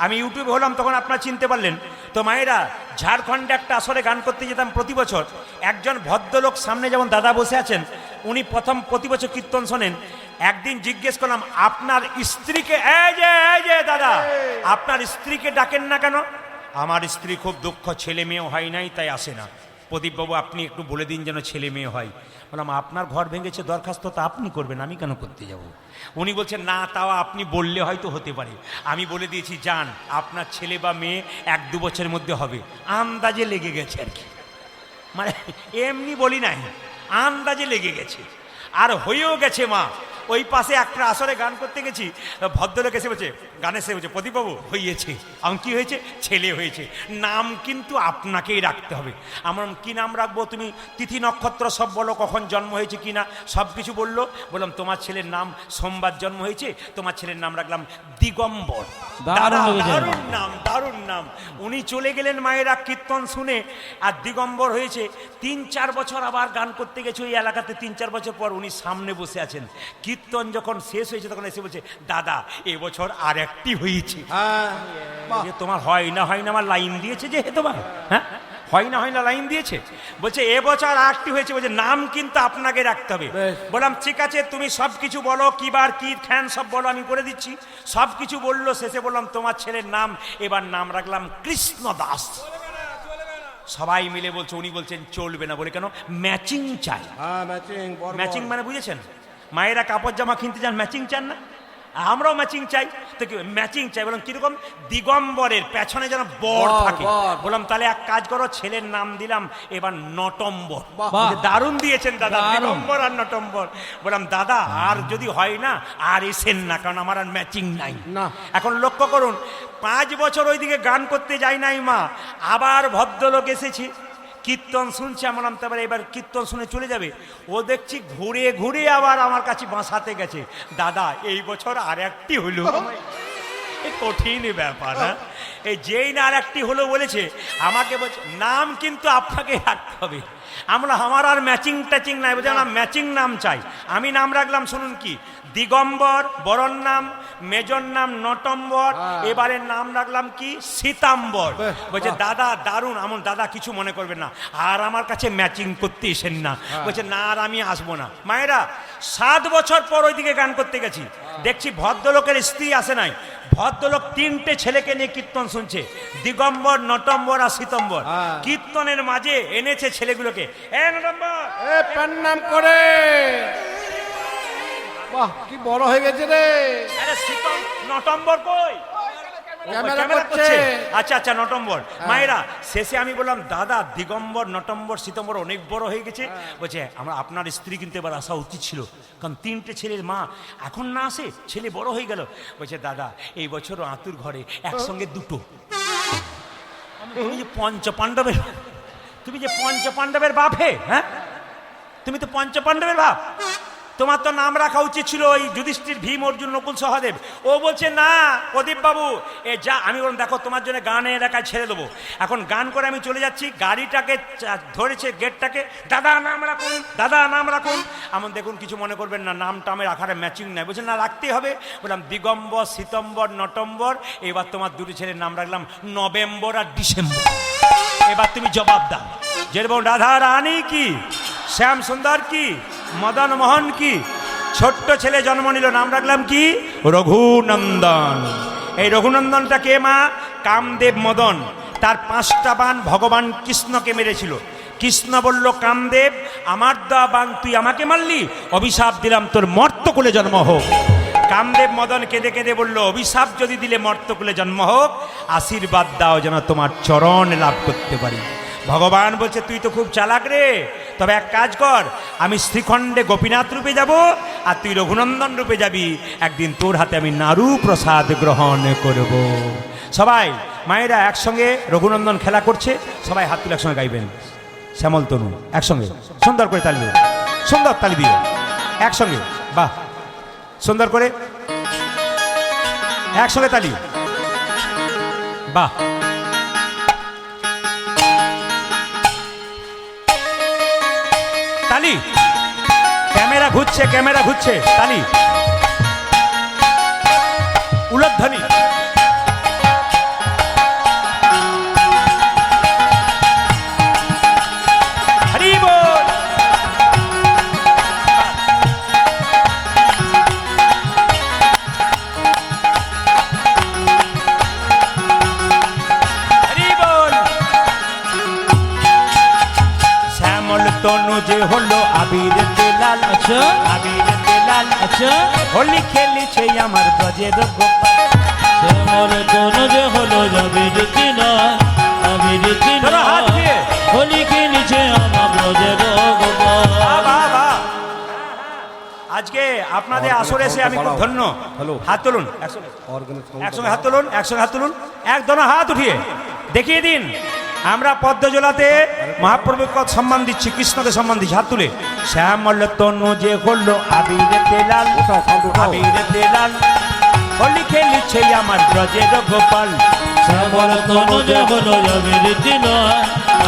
আমি ইউটিউবে হলাম তখন আপনারা চিনতে পারলেন। তো মায়েরা, ঝাড়খণ্ডে একটা আসরে গান করতে যেতাম প্রতি বছর। একজন ভদ্রলোক সামনে যেমন দাদা বসে আছেন, উনি প্রতি বছর কীর্তন শোনেন। একদিন জিজ্ঞেস করলাম, আপনার স্ত্রীকে, এই যে দাদা, আপনার স্ত্রীকে ডাকেন না কেন? আমার স্ত্রী খুব দুঃখ, ছেলে মেয়ে হয় নাই তাই আসে না। প্রদীপবাবু আপনি একটু বলে দিন যেন ছেলে মেয়ে হয়। বললাম আপনার ঘর ভেঙেছে, দরখাস্ত তো আপনি করবেন, আমি কেন করতে যাব? উনি বলছেন না, তাও আপনি বললে হয়তো হতে পারে। আমি বলে দিয়েছি, যান, আপনার ছেলে বা মেয়ে 1-2 বছরের মধ্যে হবে। আন্দাজে লেগে গেছে আর কি, মানে এমনি বলি নাই, আন্দাজে লেগে গেছে আর হয়েও গেছে। মা, ওই পাশে একটা আসরে গান করতে গেছি, ভদ্রলোক এসে বলছে, গানে এসে বলছে, প্রদীপবাবু হয়েছে। আমার কি হয়েছে? ছেলে হয়েছে। নাম কিন্তু আপনাকেই রাখতে হবে। আমার কি নাম রাখবো? তুমি তিথি নক্ষত্র সব বলো, কখন জন্ম হয়েছে কি না সব কিছু বললো। বললাম তোমার ছেলের নাম সোমবার জন্ম হয়েছে, তোমার ছেলের নাম রাখলাম দিগম্বর। দারুণ নাম, দারুণ নাম। উনি চলে গেলেন মায়েরা কীর্তন শুনে, আর দিগম্বর হয়েছে। 3-4 বছর আবার গান করতে গেছে ওই এলাকাতে। 3-4 বছর পর উনি সামনে বসে আছেন। কীর্তন যখন শেষ হয়েছে তখন এসে বলছে, দাদা এবছর আর একটি হয়েছে। যে তোমার হয় না আমার লাইন দিয়েছে, যে তোমার হ্যাঁ হয় না লাইন দিয়েছে। বলছে এবছর আরেকটি হয়েছে। বলছে নাম কিন্তু আপনাকে রাখতে হবে। বললাম ঠিক আছে, তুমি সব কিছু বলো, কি বার কি খ্যান সব বলো, আমি করে দিচ্ছি। সব কিছু বললো। শেষে বললাম তোমার ছেলের নাম, এবার নাম রাখলাম কৃষ্ণ দাস। সবাই মিলে বলছে, উনি বলছেন চলবে না। বলে কেন? ম্যাচিং চাই। ম্যাচিং মানে বুঝেছেন? মায়েরা কাপড় জামা কিনতে যান, ম্যাচিং চান না? আমরাও ম্যাচিং চাই। তো কি ম্যাচিং চাই? বললাম কিরকম? দিগম্বরের পেছনে যেন বর থাকে। বললাম তাহলে এক কাজ করো, ছেলের নাম দিলাম এবার নটম্বর। দারুণ দিয়েছেন দাদা, দিগম্বর আর নটম্বর। বললাম দাদা আর যদি হয় না আর এসেন না, কারণ আমার আর ম্যাচিং নাই। এখন লক্ষ্য করুন, 5 বছর ওইদিকে গান করতে যাই নাই মা, আবার ভদ্রলোক এসেছি, কীর্তন শুনছে। আমি বললাম তারপরে এবার কীর্তন শুনে চলে যাবে। ও দেখছি ঘুরে ঘুরে আবার আমার কাছে বাঁসাতে গেছে, দাদা এই বছর আর একটি হলো। কঠিন ব্যাপার। হ্যাঁ, এই যেই না আর একটি হলো বলেছে, আমাকে বলছে নাম কিন্তু আপনাকে রাখতে হবে। আমার আর ম্যাচিং ট্যাচিং নাই। বলছে না, ম্যাচিং নাম চাই। আমি নাম রাখলাম, শুনুন কি, দিগম্বর, বরণ নাম, মেজর নাম নটম্বর, এবারের নাম রাখলাম কি সীতাম্বর। বলছে দাদা দারুণ। আমার দাদা কিছু মনে করবেন না, আর আমার কাছে ম্যাচিং করতে এসেন না। বলছে না আর আমি আসবো না। মায়েরা 7 বছর পর ওইদিকে গান করতে গেছি, দেখছি ভদ্রলোকের স্ত্রী আসে নাই। ভদ্রলোক 3টে ছেলেকে নিয়ে কীর্তন শুনছে, দিগম্বর, নটম্বর আর সীতম্বর। কীর্তনের মাঝে এনেছে ছেলেগুলোকে, নাম করে। বাহ, কি বড় হয়ে গেছে রে। আরে নটম্বর কই? আচ্ছা নটম্বর। মায়েরা শেষে আমি বললাম দাদা দিগম্বর, নটম্বর, সীতম্বর অনেক বড় হয়ে গেছে। বলছে আপনার স্ত্রী কিন্তু এবার আসা উচিত ছিল, কারণ 3টে ছেলের মা, এখন না আসে, ছেলে বড় হয়ে গেল। বলছে দাদা এই বছর আতুর ঘরে একসঙ্গে 2টো। তুমি যে পঞ্চপাণ্ডবের বাপ হে, হ্যাঁ তুমি তো পঞ্চপাণ্ডবের বাপ, তোমার তো নাম রাখা উচিত ছিল ওই যুধিষ্ঠির, ভীম, অর্জুন, নকুল, সহদেব। ও বলছে না প্রদীপ বাবু এ যা। আমি বললাম দেখো তোমার জন্য গানে এলাকায় ছেড়ে দেবো। এখন গান করে আমি চলে যাচ্ছি, গাড়িটাকে ধরেছে গেটটাকে, দাদা নাম রাখুন, দাদা নাম রাখুন। এমন দেখুন কিছু মনে করবেন না, নামটা আমি রাখার ম্যাচিং নাই। বলছে না রাখতেই হবে। বললাম দিগম্বর, সীতম্বর, নটম্বর, এবার তোমার 2টি ছেলের নাম রাখলাম নভেম্বর আর ডিসেম্বর। এবার তুমি জবাব দাও, যেরকম রাধা রানী কি, শ্যাম সুন্দর কি, মদন মোহন কি। ছোট্ট ছেলে জন্ম নিল, নাম রাখলাম কি? রঘুনন্দন। এই রঘুনন্দনটা কে মা? কামদেব মদন, তার 5টা বাণ ভগবান কৃষ্ণকে মেরেছিল। কৃষ্ণ বলল কামদেব আমার দেওয়া বাণ তুই আমাকে মারলি, অভিশাপ দিলাম তোর মর্তকুলে জন্ম হোক। কামদেব মদন কেঁদে কেঁদে বলল অভিশাপ যদি দিলে মর্তকুলে জন্ম হোক, আশীর্বাদ দাও যেন তোমার চরণ লাভ করতে পারি। ভগবান বলছে তুই তো খুব চালাক রে, তবে এক কাজ কর, আমি শ্রীখণ্ডে গোপীনাথ রূপে যাব আর তুই রঘুনন্দন রূপে যাবি। একদিন তোর হাতে আমি নারু প্রসাদ গ্রহণ করব। সবাই মায়েরা একসঙ্গে রঘুনন্দন খেলা করছে, সবাই হাত তুলে একসঙ্গে গাইবেন শ্যামল তনু একসঙ্গে। সুন্দর করে তালি দিও, সুন্দর তালি দিও একসঙ্গে। বাহ, সুন্দর করে একসঙ্গে তালি। বাহ, তালি। ক্যামেরা ঘুরছে, ক্যামেরা ঘুরছে, তালি। উলধ্বনি। যে হলো আবিরেতে লাল, আচ্ছা আবিরেতে লাল, আচ্ছা হোলি খেলিছে আমার ব্রজের গোপাল। শ্যামল তনু যে হলো আবির নয়, আবির ধরো হাত নয়, দিয়ে। হোলি খেলিছে আমার ব্রজের গোপাল। বাহ, বাহ। আজকে আপনাদের আসরে এসে আমি খুব ধন্য। হ্যালো। হাত তুলুন একসঙ্গে, হাত তুলুন একসঙ্গে, হাত তুলুন একদম, হাত উঠিয়ে দেখিয়ে দিন। আমরা পদ্মজলাতে মহাপ্রভুকে সম্মান দিচ্ছি, কৃষ্ণকে সম্মান দিচ্ছি, হাত তুলে। শ্যামল তনু যে হলো আবিরেতে লাল, ওঠাও, সাউন্ড ওঠাও। আবিরেতে লাল, হোলি খেলিছে আমার ব্রজের গোপাল। শ্যামল তনু যে হলো আবির নয়,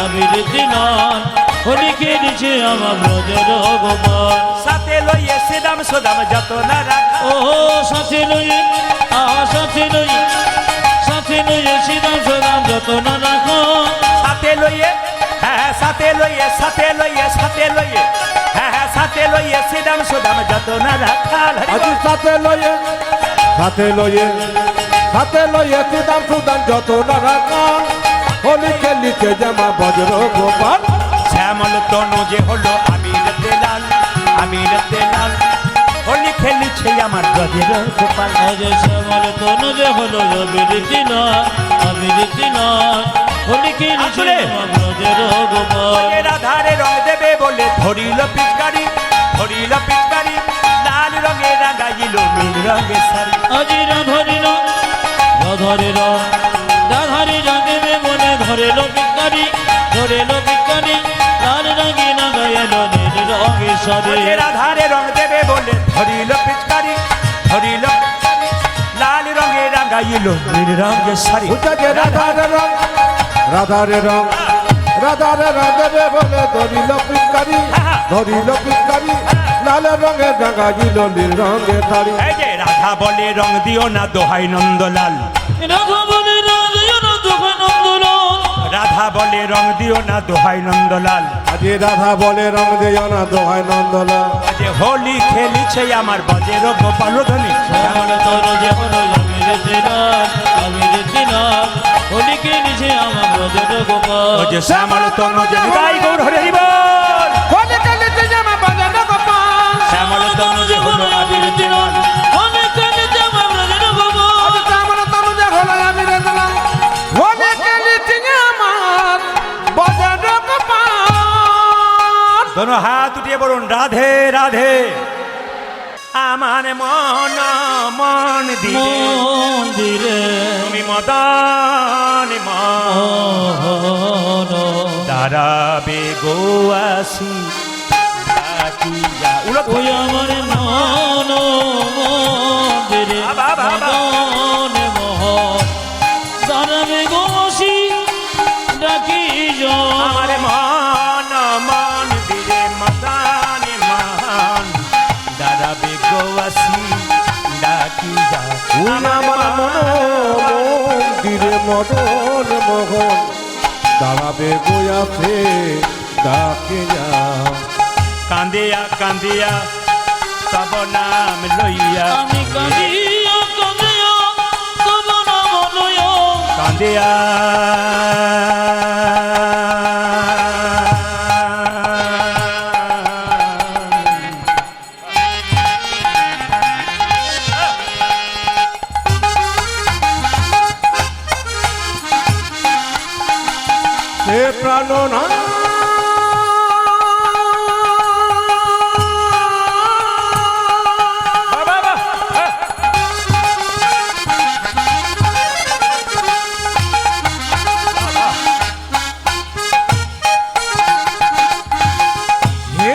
আবির নয়, হোলি খেলিছে আমার ব্রজের গোপাল। সাথে লইয়ে শ্রীরাম সুদাম যত না রাখা, ও সাথে লইয়ে, সাথে লইয়ে, সাথে লইয়ে শ্রীরাম সুদাম যত না রাখো। সাথে লইয়ে, হ্যাঁ সাথে লইয়ে, সাথে লইয়ে, সাথে লইয়ে, হ্যাঁ সাথে লইয়ে শ্রীরাম সুদাম যত না রাখাল। আজি সাথে লয়ে, সাথে লয়ে, সাথে লয়ে সুদাম সুদাম যত না রাখা, হোলি খেলিছে জামা বজ্র গোপাল। শ্যামল তনু যে হলো আবিরেতে লাল, আবিরেতে লাল, হোলি খেলিছে আমার ব্রজের গোপাল। আজ শ্যামল তনু যে হলো আবির নয়, আবির নয়, হোলি খেলিছে আসলে। আমার ব্রজের গোপাল। রাধারে রং দেবে বলে ধরিল পিচকারি, ধরিল পিচকারি, লাল রঙে রাগাইল নীল রঙের শাড়ি। আজি রাধারিল, রাধারিল, রাধারি রাঙেবে মনে ধরেল বিজ্ঞানী, ধরেল বিজ্ঞানী, লাল রঙে না গায়েল নীল রঙে সারে। রাধারে রং দেবে বলে ধরিল পিচকারি, ধরিল পিচকারি, লাল রঙে রাগাইল নীল রঙের শাড়ি। উঠা যে রাধারে রং, রাধারে রং, রাধারে রং দেবে বলে ধরিল পিচকারি, ধরিল পিচকারি, লাল রঙের রাঙাইল নীল রঙের শাড়ি। এই যে রাধা বলে রং দিও না দোহাই নন্দলাল, রাধা বলে রাধিও না তোকে নন্দলাল, রাধা বলে রং দিও না দোহাই নন্দলাল। আজি রাধা বলে রং দিও না দোহাই নন্দলাল। আজ হোলি খেলিছে আমার ব্রজের গোপাল ধ্বনি। শ্যামল তনু যে হলো আবির নয়, আবির নয়, হোলি খেলিছে আমার ব্রজের গোপাল। ও যে শ্যামল তনু যে গাই গৌর হরে জীবন, হোলি খেলিছে জামা বজ্র গোপাল। শ্যামল তনু যে হলো আবির নয়, হোলি খেলিছে আমার ব্রজের গোপাল। আজি শ্যামল তনু যে হলো আবিরের লাল, হোলি খেলিছে আমার বজ্র গোপাল। দোনো হাত উঠিয়ে বলুন রাধে রাধে। আমার মন মন দিলে মন্দিরে তুমি মদন মোহন দাঁড়াবে গো আসি ডাকিয়া। উলট ওই আমার মন মন্দিরে বাবা, বাবা। মদন মোহন দাঁড়াবে গোসি ডাকি আমার মন মন দিলে মদন মন দাঁড়াবে গো আসি ডাকিয়া। ওই আমার মন মন্দিরে মদন মোহন দাঁড়াবে গোয়াছে ডাকে যা। কান্দিয়া কান্দিয়া তব নাম লইয়া, আমি কাঁদিয়া কাঁদিয়া তব নাম লইয়া কান্দিয়া হে প্রাণনা বাবা, হে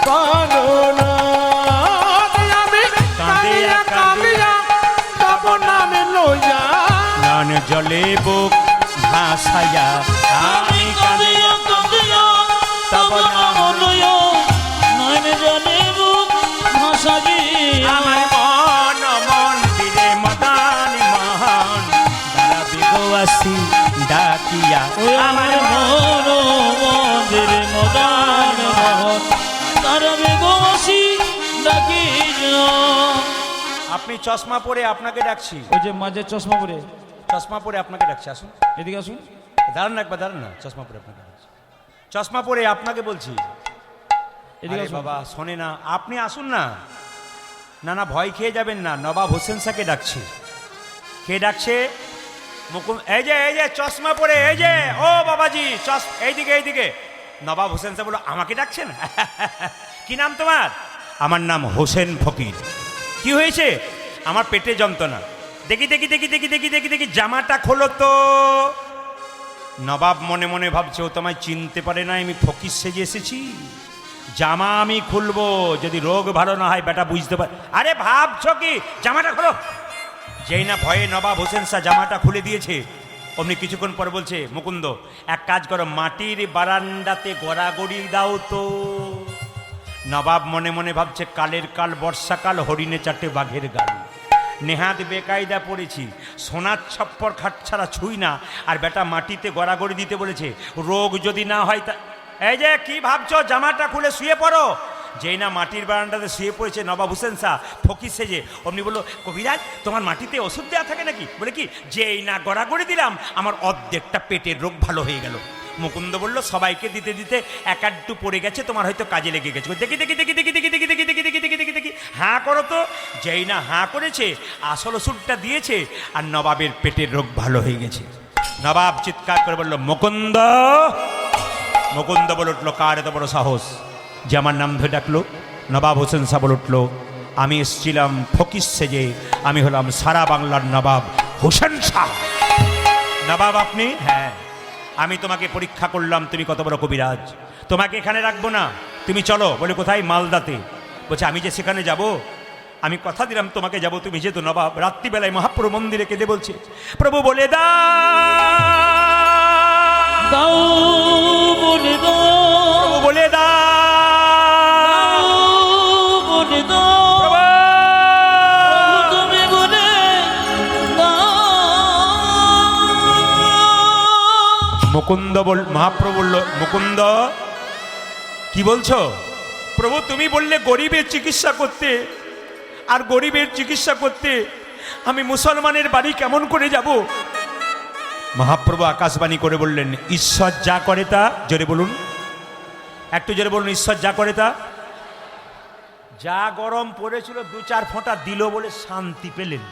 প্রাণনা আমি কাঁদিয়া কাঁদিয়া তব নামে লইয়া। নয়ন জলে বুক ভাসাইয়া আমি আমি কাঁদিয়া কাঁদিয়া তব নাম লইয়া নয়নে জলে বুক ভাসাজি আমার মন মন দিলে মদান মহন দাঁড়াবে গো আসি ডাকিয়া। ওই আমার মন মন্দিরে মদান মোহন দাঁড়াবে গোসি ডাকি আপনি চশমা পরে আপনাকে ডাকছি। ওই যে মাঝে চশমা পরে চশমা পরে আপনাকে ডাকছে, আসুন এদিকে আসুন। দাঁড়ান না, একবার দাঁড়ান না, চশমা পরে আপনাকে ডাকছে। চশমা পরে আপনাকে বলছি। এদিকে আরে আসুন। বাবা শোনে না, আপনি আসুন না। না না, ভয় খেয়ে যাবেন না, নবাব হোসেন শাহকে ডাকছি। কে ডাকছে? এই যে চশমা পরে, এই যে ও বাবাজি, এইদিকে এইদিকে। নবাব হোসেন শাহ বলল, আমাকে ডাকছেন? কি নাম তোমার? আমার নাম হোসেন ফকির। কি হয়েছে? আমার পেটে যন্ত্রণা। দেখি দেখি দেখি দেখি দেখি দেখি দেখি জামাটা খোলো তো। নবাব মনে মনে ভাবছে, ও তোমায় চিনতে পারে না, আমি ফকির সেজে এসেছি। জামা আমি খুলবো, যদি রোগ ভালো না হয় বেটা বুঝতে পারে। আরে ভাবছো কি? জামাটা খোলো। যেই না ভয়ে নবাব হোসেন শাহ জামাটা খুলে দিয়েছে, অমনি কিছুক্ষণ পর বলছে, মুকুন্দ এক কাজ করো, মাটির বারান্দাতে গড়াগড়ি দাও তো। নবাব মনে মনে ভাবছে, কালের কাল বর্ষাকাল, হরিণে চারটে বাঘের গাল। নেহাত বেকায়দা পড়েছি, সোনার ছপ্পর খাট ছাড়া ছুঁই না, আর বেটা মাটিতে গড়াগড়ি দিতে বলেছে, রোগ যদি না হয় তা। এই যে কি ভাবছো, জামাটা খুলে শুয়ে পড়ো। যেই না মাটির বারান্দাতে শুয়ে পড়েছে নবাব হোসেন শাহ ফকির সেজে, অমনি বললো, কবিরাজ তোমার মাটিতে ওষুধ দেওয়া থাকে নাকি? বলে কি, যেই না গড়াগড়ি দিলাম আমার অর্ধেকটা পেটের রোগ ভালো হয়ে গেল। মুকুন্দ বলল, সবাইকে দিতে দিতে এক আধটু পড়ে গেছে, তোমার হয়তো কাজে লেগে গেছে। দেখি দেখি দেখি দেখি দেখি দেখি দেখি দেখি দেখি দেখি দেখি হাঁ করো তো। যেই না হাঁ করেছে, আসল ওষুধটা দিয়েছে, আর নবাবের পেটের রোগ ভালো হয়ে গেছে। নবাব চিৎকার করে বলল, মুকুন্দ। মুকুন্দ বলে উঠলো, কার এত বড় সাহস যে আমার নাম ধরে ডাকলো? নবাব হোসেন শাহ বলে উঠলো, আমি এসেছিলাম ফকির সেজে, আমি হলাম সারা বাংলার নবাব হোসেন শাহ। নবাব আপনি? হ্যাঁ, আমি তোমাকে পরীক্ষা করলাম, তুমি কত বড় কবিরাজ। তোমাকে এখানে রাখবো না, তুমি চলো। বলে কোথায়? মালদাতে। বলছে, আমি যে সেখানে যাব, আমি কথা দিলাম তোমাকে যাব, তুমি যেহেতু নবাব। রাত্রিবেলায় মহাপ্রভু মন্দিরে কেঁদে বলছে, প্রভু বলে দাও বলে দাও, প্রভু বলে বলে দাও, তুমি বলে দাও। মুকুন্দ মহাপ্রভু বলল, মুকুন্দ কি বলছো? প্রভু তুমি বললে গরিবের চিকিৎসা করতে, আর গরিবের চিকিৎসা করতে আমি মুসলমানের বাড়ি কেমন করে যাব? মহাপ্রভু আকাশবাণী করে বললেন, ঈশ্বর যা করে তা। জোরে বলুন, একটু জোরে বলুন, ঈশ্বর যা করে তা। যা গরম পড়েছিল, 2-4 ফোঁটা দিল বলে শান্তি পেলেন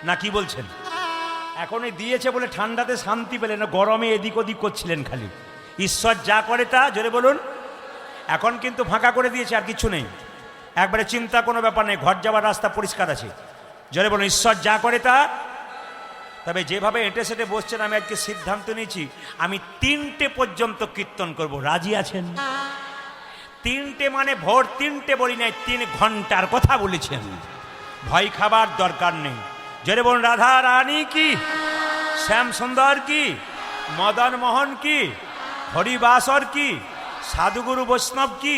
না, কি বলছেন? এখনই দিয়েছে বলে ঠান্ডাতে শান্তি পেলেন না, গরমে এদিক ওদিক করছিলেন খালি। ঈশ্বর যা করে তা, জোরে বলুন। এখন কিন্তু ফাঁকা করে দিয়েছে, আর কিছু নেই, একবারে চিন্তা কোনো ব্যাপার নেই, ঘর যাওয়ার রাস্তা পরিষ্কার আছে। জোরে বলুন, ঈশ্বর যা করে তা। তবে যেভাবে এঁটে সেটে বসছেন, আমি আজকে সিদ্ধান্ত নিয়েছি, আমি 3টে পর্যন্ত কীর্তন করব। রাজি আছেন? 3টে মানে ভোর 3টে বলি নাই, 3 ঘন্টার কথা বলেছেন। ভয় খাবার দরকার নেই। জোরে বলুন, রাধা রানী কি, শ্যাম সুন্দর কি, মদন মোহন কি, হরিবাসর কি, সাধুগুরু বৈষ্ণব কি,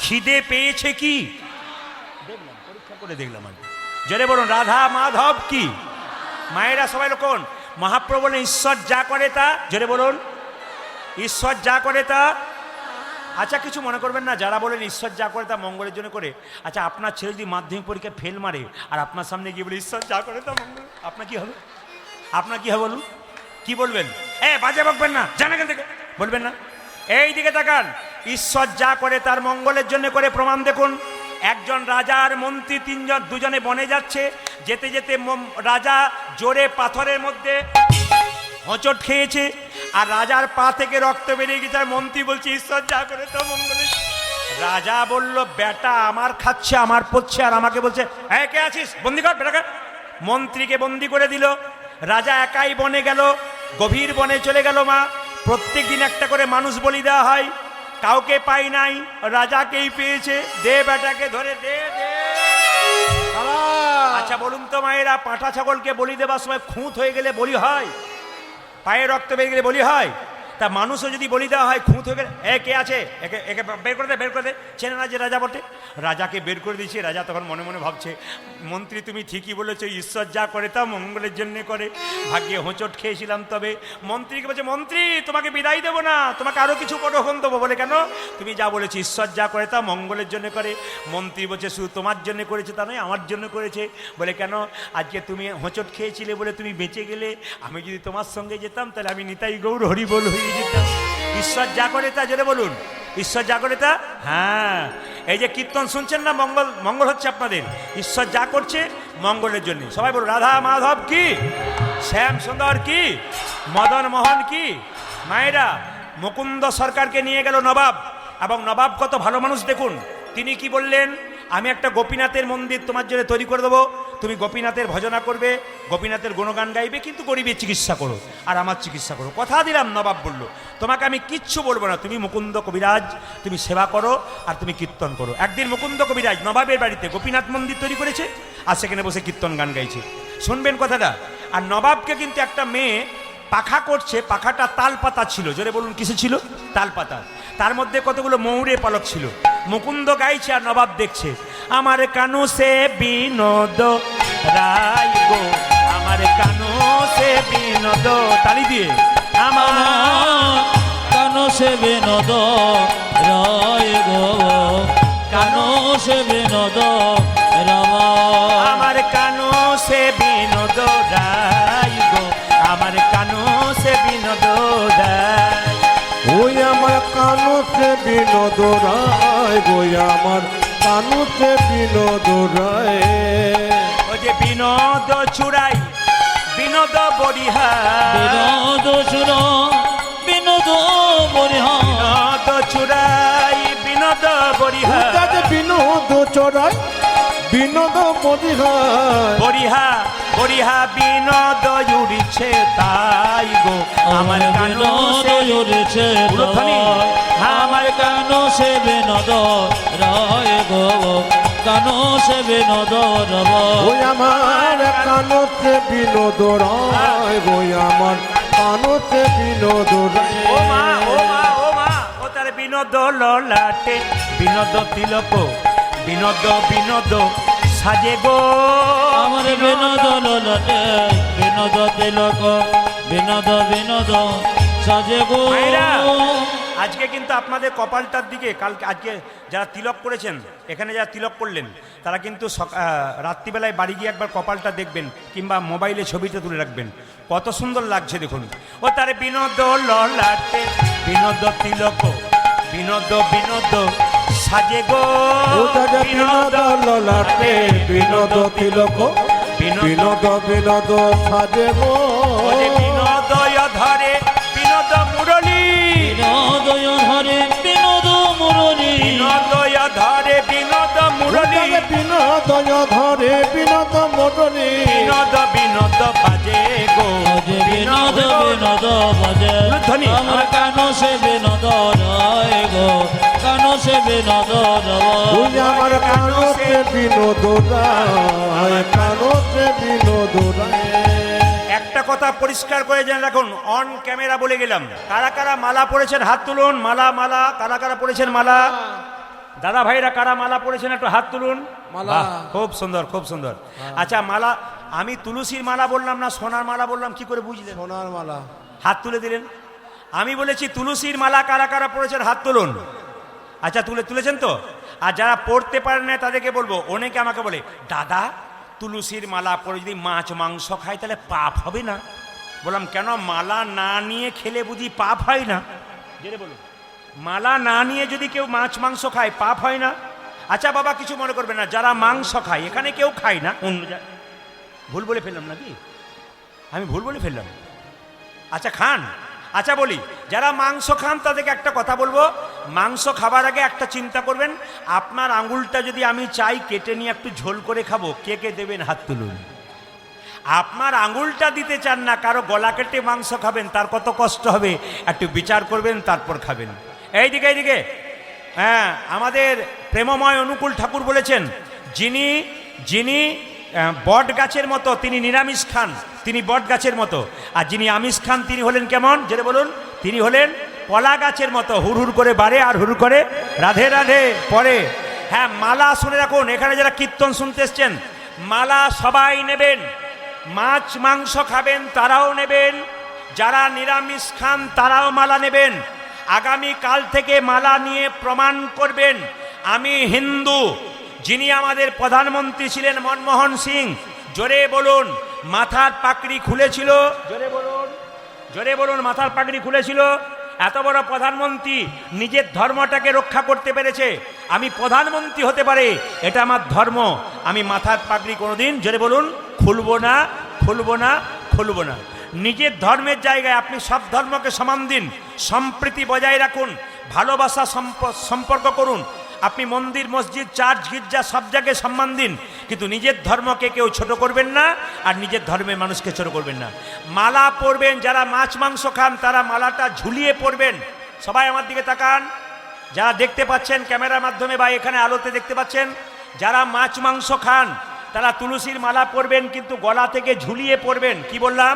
খিদে পেয়েছে কি? দেখলাম, পরীক্ষা করে দেখলাম আমি। জোরে বলুন, রাধা মাধব কি। মায়েরা সবাই লোকন। মহাপ্রভু বলেন, ঈশ্বর যা করে তা। জোরে বলুন, ঈশ্বর যা করে তা। আচ্ছা কিছু মনে করবেন না, যারা বলেন ঈশ্বর যা করে তা মঙ্গলের জন্য করে। আচ্ছা আপনার ছেলে যদি মাধ্যমিক পরীক্ষায় ফেল মারে, আর আপনার সামনে গিয়ে বলে ঈশ্বর যা করে তা মঙ্গল, আপনার কি হবে? আপনার কি হবে বলুন? কি বলবেন? বাজে বকবেন না, জান এখান থেকে, বলবেন না। এই দিকে তাকান, ঈশ্বর যা করে তার মঙ্গলের জন্য করে। প্রমাণ দেখুন, একজন রাজা আর মন্ত্রী দুজনে বনে যাচ্ছে, যেতে যেতে রাজা জোরে পাথরের মধ্যে হোঁচট খেয়েছে, আর রাজার পা থেকে রক্ত বেরিয়ে গেছে, আর মন্ত্রী বলছে ঈশ্বর যা করে তো মঙ্গলের। রাজা বলল, বেটা আমার খাচ্ছে, আমার পড়ছে, আর আমাকে বলছে কে আছিস, বন্দি কর বেটাকে। মন্ত্রীকে বন্দি করে দিল। রাজা একাই বনে গেল, গভীর বনে চলে গেল। মা, প্রত্যেক দিন একটা করে মানুষ বলি দেওয়া হয়, কাউকে পাই নাই, রাজাকেই পেয়েছে। দে বেটাকে ধরে দে দে। আচ্ছা বলুন তো মায়েরা, পাঁঠা ছাগলকে বলি দেবার সময় খুঁত হয়ে গেলে বলি হয়? পায়ে রক্ত বেরিয়ে গেলে বলি হয়? তা তা মানুষও যদি বলি দেওয়া হয় খুঁত হয়ে গেলে এ কে আছে একে একে বের করে দে বের করে দে, চেনে না যে রাজা বটে। রাজাকে বের করে দিয়েছি, রাজা তখন মনে মনে ভাবছে মন্ত্রী তুমি ঠিকই বলেছো, ঈশ্বর যা করে তা মঙ্গলের জন্য করে, ভাগ্যে হোঁচট খেয়েছিলাম। তবে মন্ত্রীকে বলছে মন্ত্রী তোমাকে বিদায় দেবো না, তোমাকে আরও কিছু পদক্ষণ দেবো। বলে কেন? তুমি যা বলেছি ঈশ্বর যা করে তা মঙ্গলের জন্য করে। মন্ত্রী বলছে শুধু তোমার জন্য করেছে তা নয়, আমার জন্য করেছে। বলে কেন? আজকে তুমি হোঁচট খেয়েছিলে বলে তুমি বেঁচে গেলে, আমি যদি তোমার সঙ্গে যেতাম তাহলে আমি নিতাই গৌর হরিবোল হয়ে যেতাম। ঈশ্বর যা করে তা জেনে বলুন, ঈশ্বর যা করে তা। হ্যাঁ, এই যে কীর্তন শুনছেন না, মঙ্গল মঙ্গল হচ্ছে আপনাদের। ঈশ্বর যা করছে মঙ্গলের জন্য। সবাই বলুন রাধা মাধব কি, শ্যাম সুন্দর কি, মদন মোহন কি। মায়েরা, মুকুন্দ সরকারকে নিয়ে গেল নবাব, এবং নবাব কত ভালো মানুষ দেখুন। তিনি কি বললেন? আমি একটা গোপীনাথের মন্দির তোমার জন্য তৈরি করে দেবো, তুমি গোপীনাথের ভজনা করবে, গোপীনাথের গুণগান গাইবে, কিন্তু গরিবের চিকিৎসা করো আর আমার চিকিৎসা করো। কথা দিলাম। নবাব বলল তোমাকে আমি কিচ্ছু বলবো না, তুমি মুকুন্দ কবিরাজ, তুমি সেবা করো আর তুমি কীর্তন করো। একদিন মুকুন্দ কবিরাজ নবাবের বাড়িতে গোপীনাথ মন্দির তৈরি করেছে, আর সেখানে বসে কীর্তন গান গাইছে। শুনবেন কথাটা। আর নবাবকে কিন্তু একটা মেয়ে পাখা করছে, পাখাটা তাল পাতা ছিল। জোরে বলুন কিসে ছিল? তাল পাতা। তার মধ্যে কতগুলো ময়ূরের পালক ছিল। মুকুন্দ গাইছে আর নবাব দেখছে। আমার কানু সে বিনোদ রায় গো, আমার কানু সে বিনোদ, তালি দিয়ে আমার কানো সে বিনোদ রায় গো, কানো সে বিনোদ রামা, আমার কানু সে বিনোদ রায় গো, আমার কানু সে বিনোদ রায়। ওই আমার কানুতে বিনোদ রায় গো, আমার কানুতে বিনোদ রায়। ও যে বিনোদ চুড়াই বিনোদ বরিহার, বিনোদ সুর বিনোদ বরিহা, বিনোদ চুড়াই বিনোদ বরিহার, যে বিনোদ চড়াই বিনোদ বরিহার। বরিহা বরিহা বিনোদ উড়িছে তাই গো, আমার কানু সে উড়েছে উলুধ্বনি। আমার কানো সে বিনোদ রায় গো, কানো সে বিনোদ রব। ওই আমার কানুতে বিনোদ রায় গো, আমার কানুতে বিনোদ রায়। ও মা ও মা ও মা, ও তার বিনোদ ললাটে বিনোদ তিলক, বিনোদ বিনোদ সাজে গো, আমার বিনোদ ললাটে বিনোদ তিলক, বিনোদ বিনোদ সাজে গো। মায়েরা, আজকে কিন্তু আপনাদের কপালটার দিকে কালকে আজকে যারা তিলক করেছেন, এখানে যারা তিলক করলেন, তারা কিন্তু রাত্রিবেলায় বাড়ি গিয়ে একবার কপালটা দেখবেন, কিংবা মোবাইলে ছবিটা তুলে রাখবেন। কত সুন্দর লাগছে দেখুন। ও তার বিনোদ ললাটে বিনোদ তিলক, বিনোদ বিনোদ সাজে গো, ওটাকে বিনোদ ললাটে বিনোদ তিলক, বিনোদ বিনোদ সাজে গো। ও যে বিনোদয় ধরে বিনোদ মুরলী, বিনোদয় ধরে বিনোদ মুরলী, বিনোদয় ধরে বিনোদ মুরলী, ওটাকে বিনোদয় ধরে বিনোদ মুরলী, বিনোদ বিনোদ বাজে গো, বাজে বিনোদ বিনোদ বাজে। উলুধ্বনি। আমার কানো সে বিনোদ রায় গো, কানো সে বিনোদ রব। ওই আমার কানুতে বিনোদ রায়, কানুতে বিনোদ রায়। একটা কথা পরিষ্কার করে জেনে রাখুন, অন ক্যামেরা বলে গেলাম। কারা কারা মালা পড়েছেন হাত তুলুন। মালা মালা কারা কারা পড়েছেন মালা? দাদা ভাইরা কারা মালা পড়েছেন একটু হাত তুলুন। মালা। বাহ, খুব সুন্দর খুব সুন্দর। আচ্ছা, মালা আমি তুলসীর মালা বললাম না সোনার মালা বললাম, কি করে বুঝলেন? সোনার মালা। হাত তুলে দিলেন। আমি বলেছি তুলসীর মালা কারা কারা পড়েছেন হাত তুলুন। আচ্ছা, তুলেছেন তো? আর যারা পড়তে পারেন না তাদেরকে বলবো, অনেকে আমাকে বলে দাদা তুলসীর মালা পরে যদি মাছ মাংস খায় তাহলে পাপ হবে না? বললাম কেন, মালা না নিয়ে খেলে বুঝি পাপ হয় না? জেনে বলুন, মালা না নিয়ে যদি কেউ মাছ মাংস খায় পাপ হয় না? আচ্ছা বাবা, কিছু মনে করবে না, যারা মাংস খায়, এখানে কেউ খায় না, অন্য ভুল বলে ফেললাম নাকি? আমি ভুল বলে ফেললাম? আচ্ছা খান। আচ্ছা বলি, যারা মাংস খান তাদেরকে একটা কথা বলবো, মাংস খাবার আগে একটা চিন্তা করবেন, আপনার আঙুলটা যদি আমি চাই কেটে নিয়ে একটু ঝোল করে খাবো, কে কে দেবেন হাত তুলুন। আপনার আঙুলটা দিতে চান না, কারো গলা কেটে মাংস খাবেন, তার কত কষ্ট হবে, একটু বিচার করবেন তারপর খাবেন। এইদিকে এইদিকে, হ্যাঁ, আমাদের প্রেমময় অনুকূল ঠাকুর বলেছেন, যিনি যিনি বট গাছের মতো তিনি নিরামিষ খান, তিনি বট গাছের মতো, আর যিনি আমিষ খান তিনি হলেন কেমন? যেটা বলুন, তিনি হলেন কলা গাছের মতো, হুড় করে বাড়ে আর হুড় করে রাধে রাধে পরে। হ্যাঁ, মালা শুনে রাখুন, এখানে যারা কীর্তন শুনতে এসছেন, মালা সবাই নেবেন। মাছ মাংস খাবেন তারাও নেবেন, যারা নিরামিষ খান তারাও মালা নেবেন। আগামী কাল থেকে মালা নিয়ে প্রমাণ করবেন আমি হিন্দু। যিনি আমাদের প্রধানমন্ত্রী ছিলেন মনমোহন সিং, জোরে বলুন মাথার পাগড়ি খুলেছিল, জোরে বলুন, জোরে বলুন মাথার পাগড়ি খুলেছিল। এত বড় প্রধানমন্ত্রী নিজের ধর্মটাকে রক্ষা করতে পেরেছে। আমি প্রধানমন্ত্রী হতে পারে, এটা আমার ধর্ম, আমি মাথার পাগড়ি কোনোদিন, জোরে বলুন, খুলবো না, খুলবো না, খুলবো না। নিজের ধর্মের জায়গায় আপনি সব ধর্মকে সমান দিন, সম্প্রীতি বজায় রাখুন, ভালোবাসা সম্পর্ক করুন। আপনি মন্দির মসজিদ চার্চ গির্জা সব জায়গায় সম্মান দিন, কিন্তু নিজের ধর্মকে কেউ ছোট করবেন না, আর নিজের ধর্মের মানুষকে ছোট করবেন না। মালা পরবেন, যারা মাছ মাংস খান তারা মালাটা ঝুলিয়ে পরবেন। সবাই আমার দিকে তাকান, যারা দেখতে পাচ্ছেন ক্যামেরার মাধ্যমে বা এখানে আলোতে দেখতে পাচ্ছেন, যারা মাছ মাংস খান তারা তুলসীর মালা পরবেন, কিন্তু গলা থেকে ঝুলিয়ে পরবেন। কি বললাম?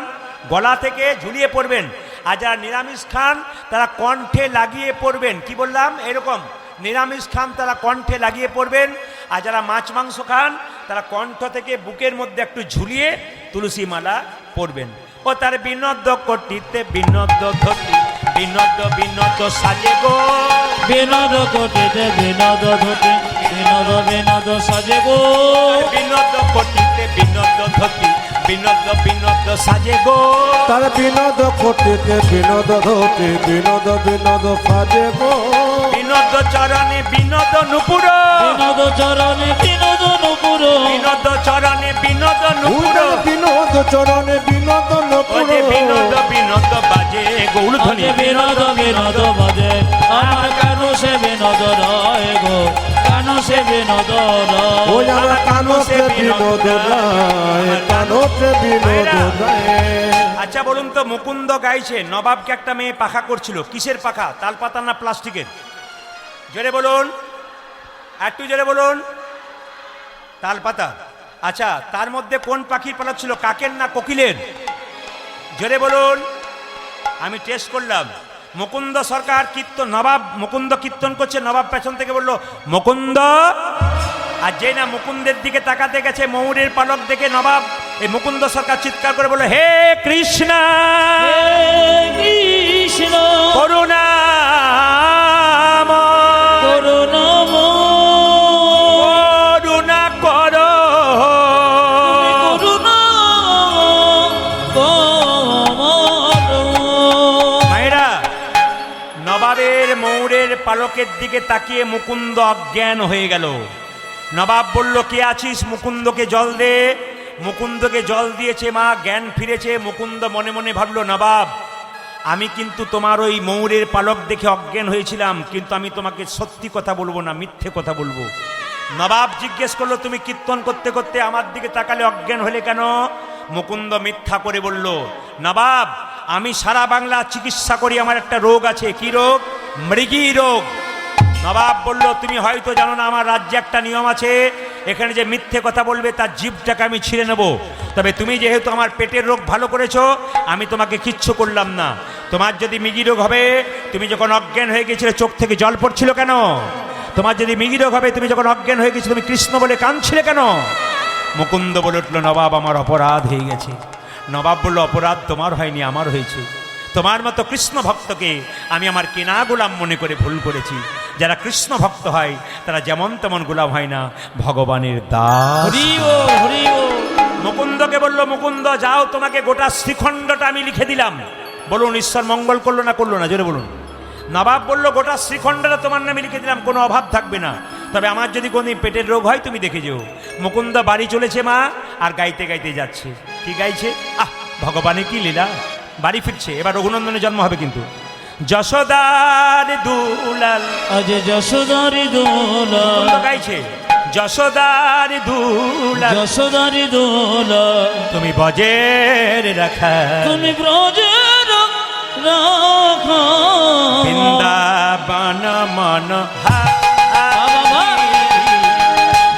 গলা থেকে ঝুলিয়ে পরবেন। আর যারা নিরামিষ খান তারা কণ্ঠে লাগিয়ে পরবেন। কি বললাম? এরকম, নিরামিষ খান তারা কণ্ঠে লাগিয়ে পড়বেন, আর যারা মাছ মাংস খান তারা কণ্ঠ থেকে বুকের মধ্যে একটু ঝুলিয়ে তুলসী মালা পরবেন। ও তার বিনোদ কটিতে বিনোদ ধরতি, বিনোদ বিনোদ সাজে গো, বিনোদ কোটিতে বিনোদ ধরতি, বিনোদ বিনোদ সাজে গো, বিনোদ কটিতে বিনোদ ধরতি, বিনোদ বিনোদ সাজে গো। তার বিনোদ কোটিতে বিনোদ ধরতি, বিনোদ বিনোদ সাজে গো। বিনোদ চরণে বিনোদ নুপুর, বিনোদ চরণে বিনোদ নুপুর, বিনোদ চরণে বিনোদ নুপুর, বিনোদ চরণে বিনোদ নুপুর। বিনোদ বিনোদ বাজে গৌড়ধ্বনি, বিনোদ বিনোদ বাজে আমার কানু সে বিনোদ রয় গো, কানু সে বিনোদ রয়। ওই আমার কানতে বিনোদ রায়, কানতে বিনোদ রায়। আচ্ছা বলুন তো, মুকুন্দ গাইছে নবাবকে একটা মেয়ে পাখা করছিল, কিসের পাখা? তালপাতা না প্লাস্টিকের? জোরে বলুন, একটু জোরে বলুন। তালপাতা। আচ্ছা, তার মধ্যে কোন পাখির পালক ছিল, কাকের না কোকিলের? জোরে বলুন। আমি টেস্ট করলাম। মুকুন্দ সরকার কীর্তন, নবাব মুকুন্দ কীর্তন করছে, নবাব পেছন থেকে বলল মুকুন্দ। আর যে না মুকুন্দের দিকে তাকাতে গেছে, ময়ূরের পালক দেখে নবাব এই মুকুন্দ সরকার চিৎকার করে বলল, হে কৃষ্ণ কৃষ্ণ করুণাম করুণাম করুণা করো, করুণা করো। মায়েরা, নবাবের ময়ূরের পালকের দিকে তাকিয়ে মুকুন্দ অজ্ঞান হয়ে গেল। নবাব বলল, কে আছিস? মুকুন্দকে জল দে। মুকুন্দকে জল দিয়েছে, মা জ্ঞান ফিরেছে। মুকুন্দ মনে মনে ভাবল, নবাব আমি কিন্তু তোমার ওই ময়ূরের পালক দেখে অজ্ঞান হয়েছিলাম, কিন্তু আমি তোমাকে সত্যি কথা বলবো না, মিথ্যে কথা বলবো। নবাব জিজ্ঞেস করলো, তুমি কীর্তন করতে করতে আমার দিকে তাকালে অজ্ঞান হলে কেন? মুকুন্দ মিথ্যা করে বলল, নবাব আমি সারা বাংলা চিকিৎসা করি, আমার একটা রোগ আছে। কি রোগ? মৃগী রোগ। নবাব বলল, তুমি হয়তো জানো না, আমার রাজ্যে একটা নিয়ম আছে, এখানে যে মিথ্যে কথা বলবে তার জিভটাকে আমি ছিঁড়ে নেব। তবে তুমি যেহেতু আমার পেটের রোগ ভালো করেছো, আমি তোমাকে কিচ্ছু করলাম না। তোমার যদি মৃগী রোগ হবে, তুমি যখন অজ্ঞান হয়ে গেছিলে চোখ থেকে জল পড়ছিল কেন? তোমার যদি মৃগী রোগ হবে, তুমি যখন অজ্ঞান হয়ে গেছিলে তুমি কৃষ্ণ বলে কাঁদছিলে কেন? মুকুন্দ বলে উঠল, নবাব আমার অপরাধ হয়ে গেছে। নবাব বলল, অপরাধ তোমার হয়নি, আমার হয়েছে। তোমার মতো কৃষ্ণ ভক্তকে আমি আমার কেনা গোলাম মনে করে ভুল করেছি। যারা কৃষ্ণ ভক্ত হয় তারা যেমন তেমন গোলাম হয় না, ভগবানের দাস। হরি ও হরি ও। মুকুন্দকে বলল, মুকুন্দ যাও, তোমাকে গোটা শ্রীখণ্ডটা আমি লিখে দিলাম। বলুন ঈশ্বর মঙ্গল করলো না করলো না? জোরে বলুন। নবাব বলল, গোটা শ্রীখণ্ডটা তোমার নামে লিখে দিলাম, কোনো অভাব থাকবে না। তবে আমার যদি কোনদিন পেটের রোগ হয় তুমি দেখে যেও। মুকুন্দ বাড়ি চলেছে মা, আর গাইতে গাইতে যাচ্ছে। কি গাইছে? আহ, ভগবানের কি লীলা। বাড়ি ফিরছে, এবার রঘুনন্দনের জন্ম হবে কিন্তু। যশোদার দুলাল, আজ যশোদারি দোলা, মুকুন্দ গাইছে, যশোদার দুলাল, যশোদারি দোলা, তুমি বজের রাখা, তুমি ব্রজের রাখা, বৃন্দাবন মন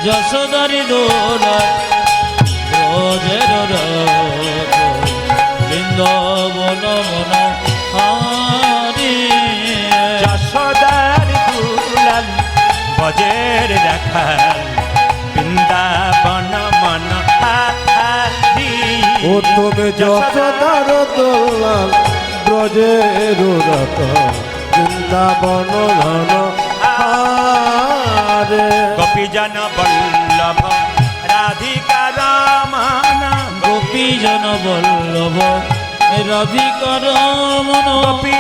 যশোদারি দোলা, ব্রজের রাখা, বৃন্দাবন মন বজের রাখাল বৃন্দাবন মনোহারি। ও তুমি যশোদার দোলাল ব্রজের রতন বৃন্দাবন ধন হারে। গোপীজন বল্লভ রাধিকা রমণ গোপীজন বল্লভ রাধিকা রমণ গোপী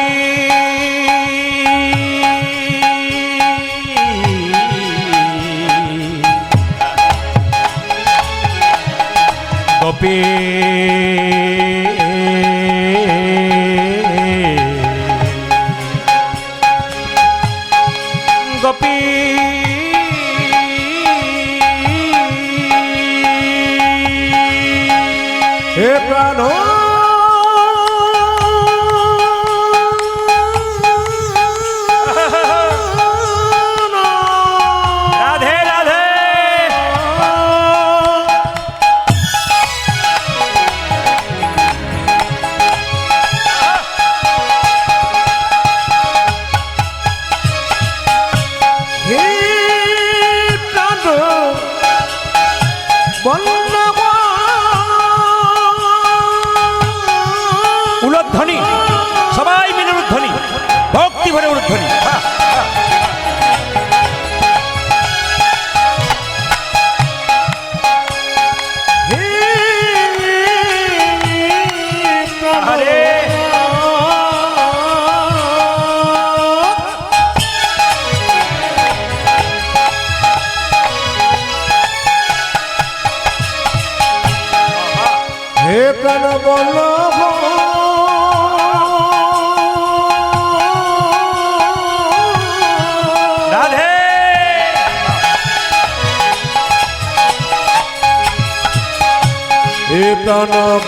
গোপী গোপী হে প্রাণ রাধে রাধে হে প্রাণ বল্লভ উলধ্বনি সবাই মিলে উলধ্বনি ভক্তি ভরে উলধ্বনি হে প্রাণ আরে হে প্রাণ বল্লভ রাধে হে প্রাণ বল্লভ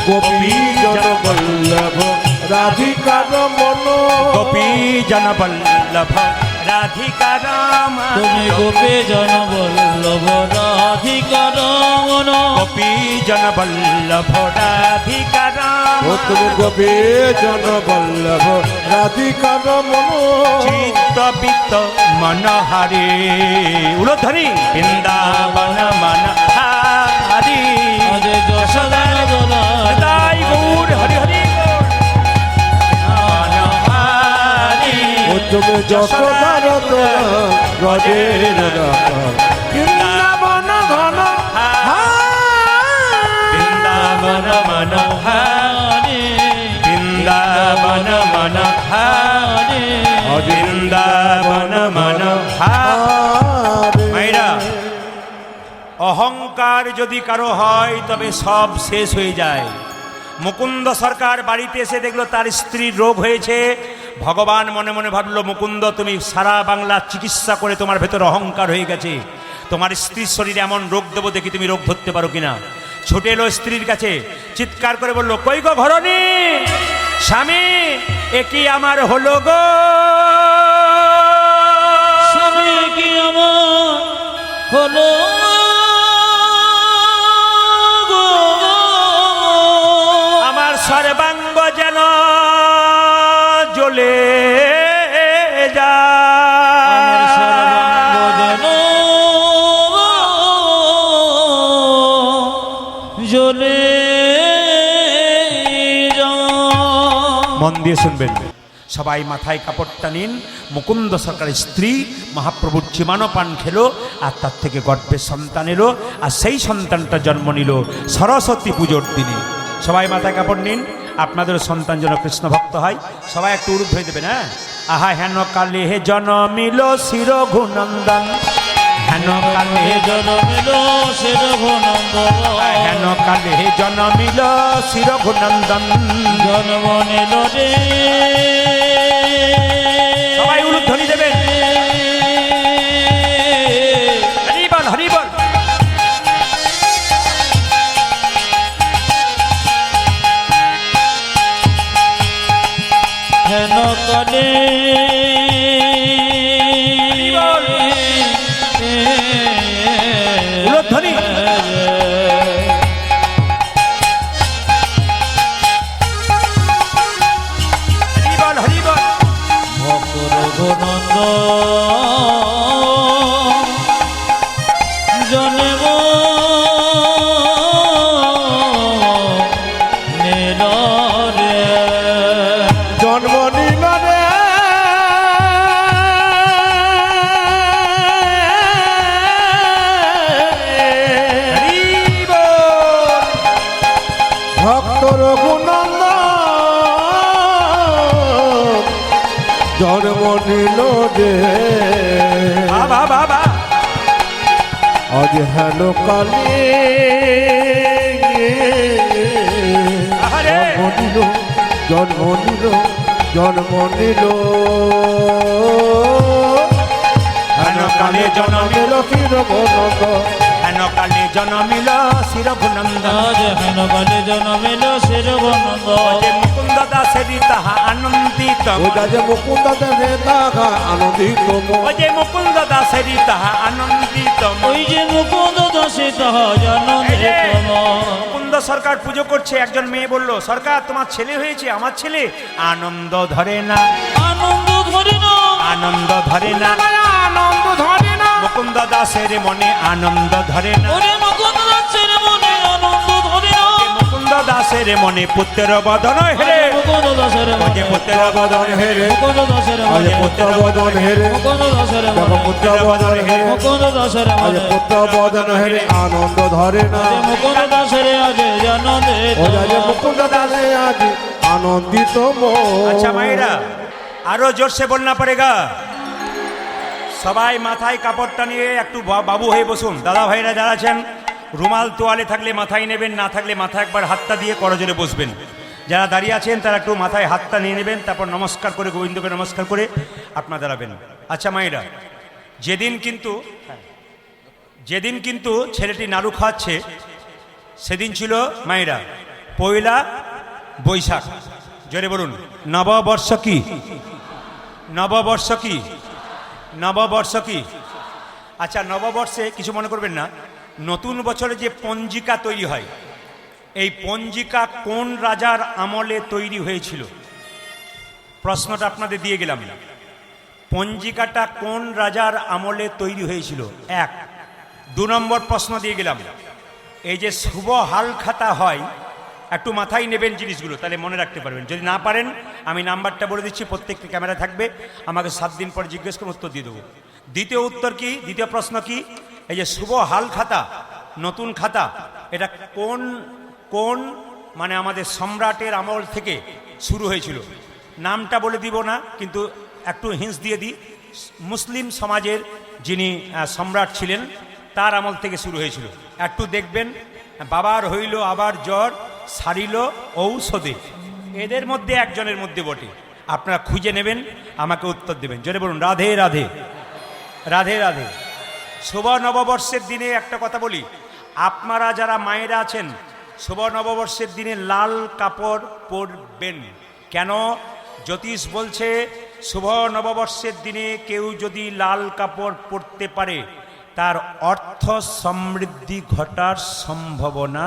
গোপী জন বল্লভ রাধিকার মন গোপী জন বল্লভ রাধিকা রাম তুমি গোপীজন বল্লভ রাধিকা রমণ গোপী জন বল্লভ রাধিকা রাম ও তুমি গোপী জন বল্লভ রাধিকার মন চিত্তবিত্ত মনোহারি উলধ্বনি বৃন্দাবন মনোহারি আজ যশোদার দোলাল তাই গৌর হরি হরি মনোহারি ও তুমি যশোদার দোলাল ব্রজের রাখাল বৃন্দাবন ঘন বৃন্দাবন মনোহারি বৃন্দাবন মনোহারি বৃন্দাবন মনোহারি মাইরা অহংকার যদি কারো হয় তবে সব শেষ হয়ে যায়। মুকুন্দ সরকার বাড়িতে এসে দেখলো তার স্ত্রীর রোগ হয়েছে। ভগবান মনে মনে ভাবলো, মুকুন্দ তুমি সারা বাংলা চিকিৎসা করে তোমার ভেতর অহংকার হয়ে গেছে, তোমার স্ত্রীর শরীরে এমন রোগ দেবো দেখি তুমি রোগ ধরতে পারো কিনা। ছুটে এলো স্ত্রীর কাছে, চিৎকার করে বললো, কই গো ঘরণী, স্বামী এ কি আমার হলো গো, স্বামী কি আমার হলো গো? আমার সর্বাঙ্গ যেন জ্বলে আমার সর্বাঙ্গ যায়। যেন জ্বলে যায়। মন দিয়ে শুনবেন, সবাই মাথায় কাপড়টা নিন। মুকুন্দ সরকারের স্ত্রী মহাপ্রভুর চিমানো পান খেলো, আর তার থেকে গর্ভের সন্তান এলো, আর সেই সন্তানটা জন্ম নিল সরস্বতী পুজোর দিনে। সবাই মাথায় কাপড় নিন, আপনাদের সন্তান যেন কৃষ্ণ ভক্ত হয়। সবাই একটু উরুপ হয়ে দেবেন। হ্যাঁ, আহা হেন কালে হে জনমিল শির ঘুনন্দন, হেন কালে হে জনমিল শিরঘুনন্দন, হেন কালে হে জনমিল শির ঘুনন্দন। জন্ম নিল রে। সবাই উলুধ্বনি দেবেন, হরি বল হরি বল। হেন কালে উলুধ্বনি। ভক্ত রঘুনন্দন জন্ম নিল যে বাবা বাবা আজ হেন কালে আহারে! জন্ম নিল জন্ম নিল হেন কালে জন্মিল শিরঘুনন্দ হেন কালে জনমিল শিরঘুনন্দন আজ হেন কালে জনমিল শিরঘুনন্দ যে মুকুন্দ দাসেরি তাহা আনন্দিত ও যে মুকুন্দ দেবে তাহা আনন্দিত ও যে মুকুন্দ দাসেরি তাহা আনন্দিত ওই যে মুকুন্দ দাসে তাহা আনন্দিতম মুকুন্দ সরকার পুজো করছে, একজন মেয়ে বলল, সরকার তোমার ছেলে হয়েছে, আমার ছেলে আনন্দ ধরে না, আনন্দ ধরে না আনন্দ ধরে না, আনন্দ ধরে না মুকুন্দ দাসের মনে আনন্দ ধরে না, ওরে মুকুন্দ দাসের মনে আনন্দ ধরে না মুকুন্দ দাসের মনে পুত্র বদন হেরে, মুকুন্দ দাসের যে মনে পুত্র বদন হেরে মুকুন্দ দাসের আজ মনে পুত্র বদন হেরে মুকুন্দ দাসের দেখো মনে পুত্র বদন হেরে মুকুন্দ দাসের আজ মনে পুত্র বদন হেরে আনন্দ ধরে না মুকুন্দ দাসের আজ আনন্দিত ও যে মুকুন্দ দাসে আজ আনন্দিত আচ্ছা মায়েরা আরো জোরসে বলনা পড়েগা, সবাই মাথায় কাপড়টা নিয়ে একটু বাবু হয়ে বসুন। দাদা ভাইরা যারা আছেন রুমাল তোয়ালে থাকলে মাথায় নেবেন, না থাকলে মাথায় একবার হাতটা দিয়ে করজোরে বসবেন। যারা দাঁড়িয়ে আছেন তারা একটু মাথায় হাতটা নিয়ে নেবেন, তারপর নমস্কার করে গোবিন্দকে নমস্কার করে আপনারা দাঁড়াবেন। আচ্ছা মায়েরা, যেদিন কিন্তু ছেলেটি নাড়ু খাওয়াচ্ছে সেদিন ছিল মায়েরা পয়লা বৈশাখ। জোরে বলুন, নববর্ষ কি? নববর্ষ কি? নববর্ষ কি? আচ্ছা নববর্ষে কিছু মনে করবেন না, নতুন বছরে যে পঞ্জিকা তৈরি হয়, এই পঞ্জিকা কোন রাজার আমলে তৈরি হয়েছিল? প্রশ্নটা আপনাদের দিয়ে গেলাম। পঞ্জিকাটা কোন রাজার আমলে তৈরি হয়েছিল? এক। 2 নম্বর প্রশ্ন দিয়ে গেলাম, এই যে শুভ হালখাতা হয়, একটু মাথায় নেবেন জিনিসগুলো, তাহলে মনে রাখতে পারবেন। যদি না পারেন আমি নাম্বারটা বলে দিচ্ছি, প্রত্যেকটি ক্যামেরা থাকবে, আমাকে 7 দিন পর জিজ্ঞেস করে উত্তর দিয়ে দেবো। দ্বিতীয় উত্তর কি? দ্বিতীয় প্রশ্ন কি? এই যে শুভ হাল খাতা, নতুন খাতা, এটা কোন কোন মানে আমাদের সম্রাটের আমল থেকে শুরু হয়েছিল? নামটা বলে দিব না, কিন্তু একটু হিন্স দিয়ে দিই। মুসলিম সমাজের যিনি সম্রাট ছিলেন তার আমল থেকে শুরু হয়েছিল। একটু দেখবেন, বাবার হইল আবার জ্বর, সারিল ঔষধে, এদের মধ্যে একজনের মধ্যে বটে। আপনারা খুঁজে নেবেন, আমাকে উত্তর দেবেন। জোরে বলুন, রাধে রাধে, রাধে রাধে। শুভ নববর্ষের দিনে একটা কথা বলি, আপনারা যারা মায়েরা আছেন শুভ নববর্ষের দিনে লাল কাপড় পরবেন। কেন? জ্যোতিষ বলছে শুভ নববর্ষের দিনে কেউ যদি লাল কাপড় পরতে পারে তার অর্থ সমৃদ্ধি ঘটার সম্ভাবনা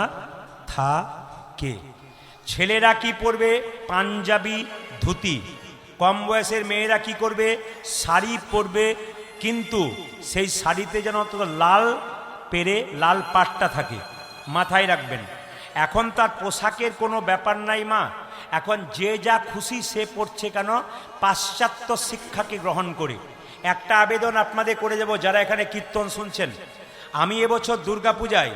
থাকে। ছেলেরা কি পরবে? পাঞ্জাবি ধুতি। কম বয়সের মেয়েরা কি করবে? শাড়ি পরবে, কিন্তু সেই শাড়িতে যেন অন্তত লাল পেরে লাল পাটটা থাকে, মাথায় রাখবেন। এখন তার পোশাকের কোনো ব্যাপার নাই মা, এখন যে যা খুশি সে পড়ছে। কেন? পাশ্চাত্য শিক্ষাকে গ্রহণ করে। একটা আবেদন আপনাদের করে যাব, যারা এখানে কীর্তন শুনছেন। আমি এবছর দুর্গাপূজায়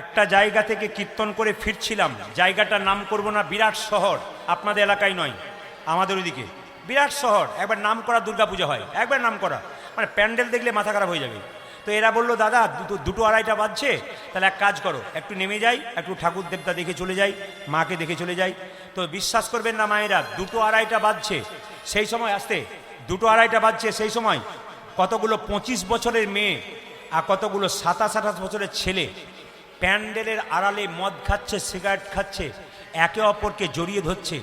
একটা জায়গা থেকে কীর্তন করে ফিরছিলাম, জায়গাটার নাম করব না, বিরাট শহর, আপনাদের এলাকায় নয়, আমাদের ওইদিকে বিরাট শহর। একবার নাম করা দুর্গাপূজা হয়, একবার নাম করা, মানে প্যান্ডেল দেখলে মাথা খারাপ হয়ে যাবে। তো এরা বললো, দাদা দুটো আড়াইটা বাজছে, তাহলে এক কাজ করো, একটু নেমে যাই, একটু ঠাকুর দেবতা দেখে চলে যাই, মাকে দেখে চলে যাই। তো বিশ্বাস করবেন না মায়েরা, 2টো আড়াইটা বাজছে সেই সময়, আসতে 2টো আড়াইটা বাজছে সেই সময় কতগুলো 25 বছরের মেয়ে আর কতগুলো 27-28 বছরের ছেলে প্যান্ডেলের আড়ালে মদ খাচ্ছে, সিগারেট খাচ্ছে, একে অপরকে জড়িয়ে ধরছে।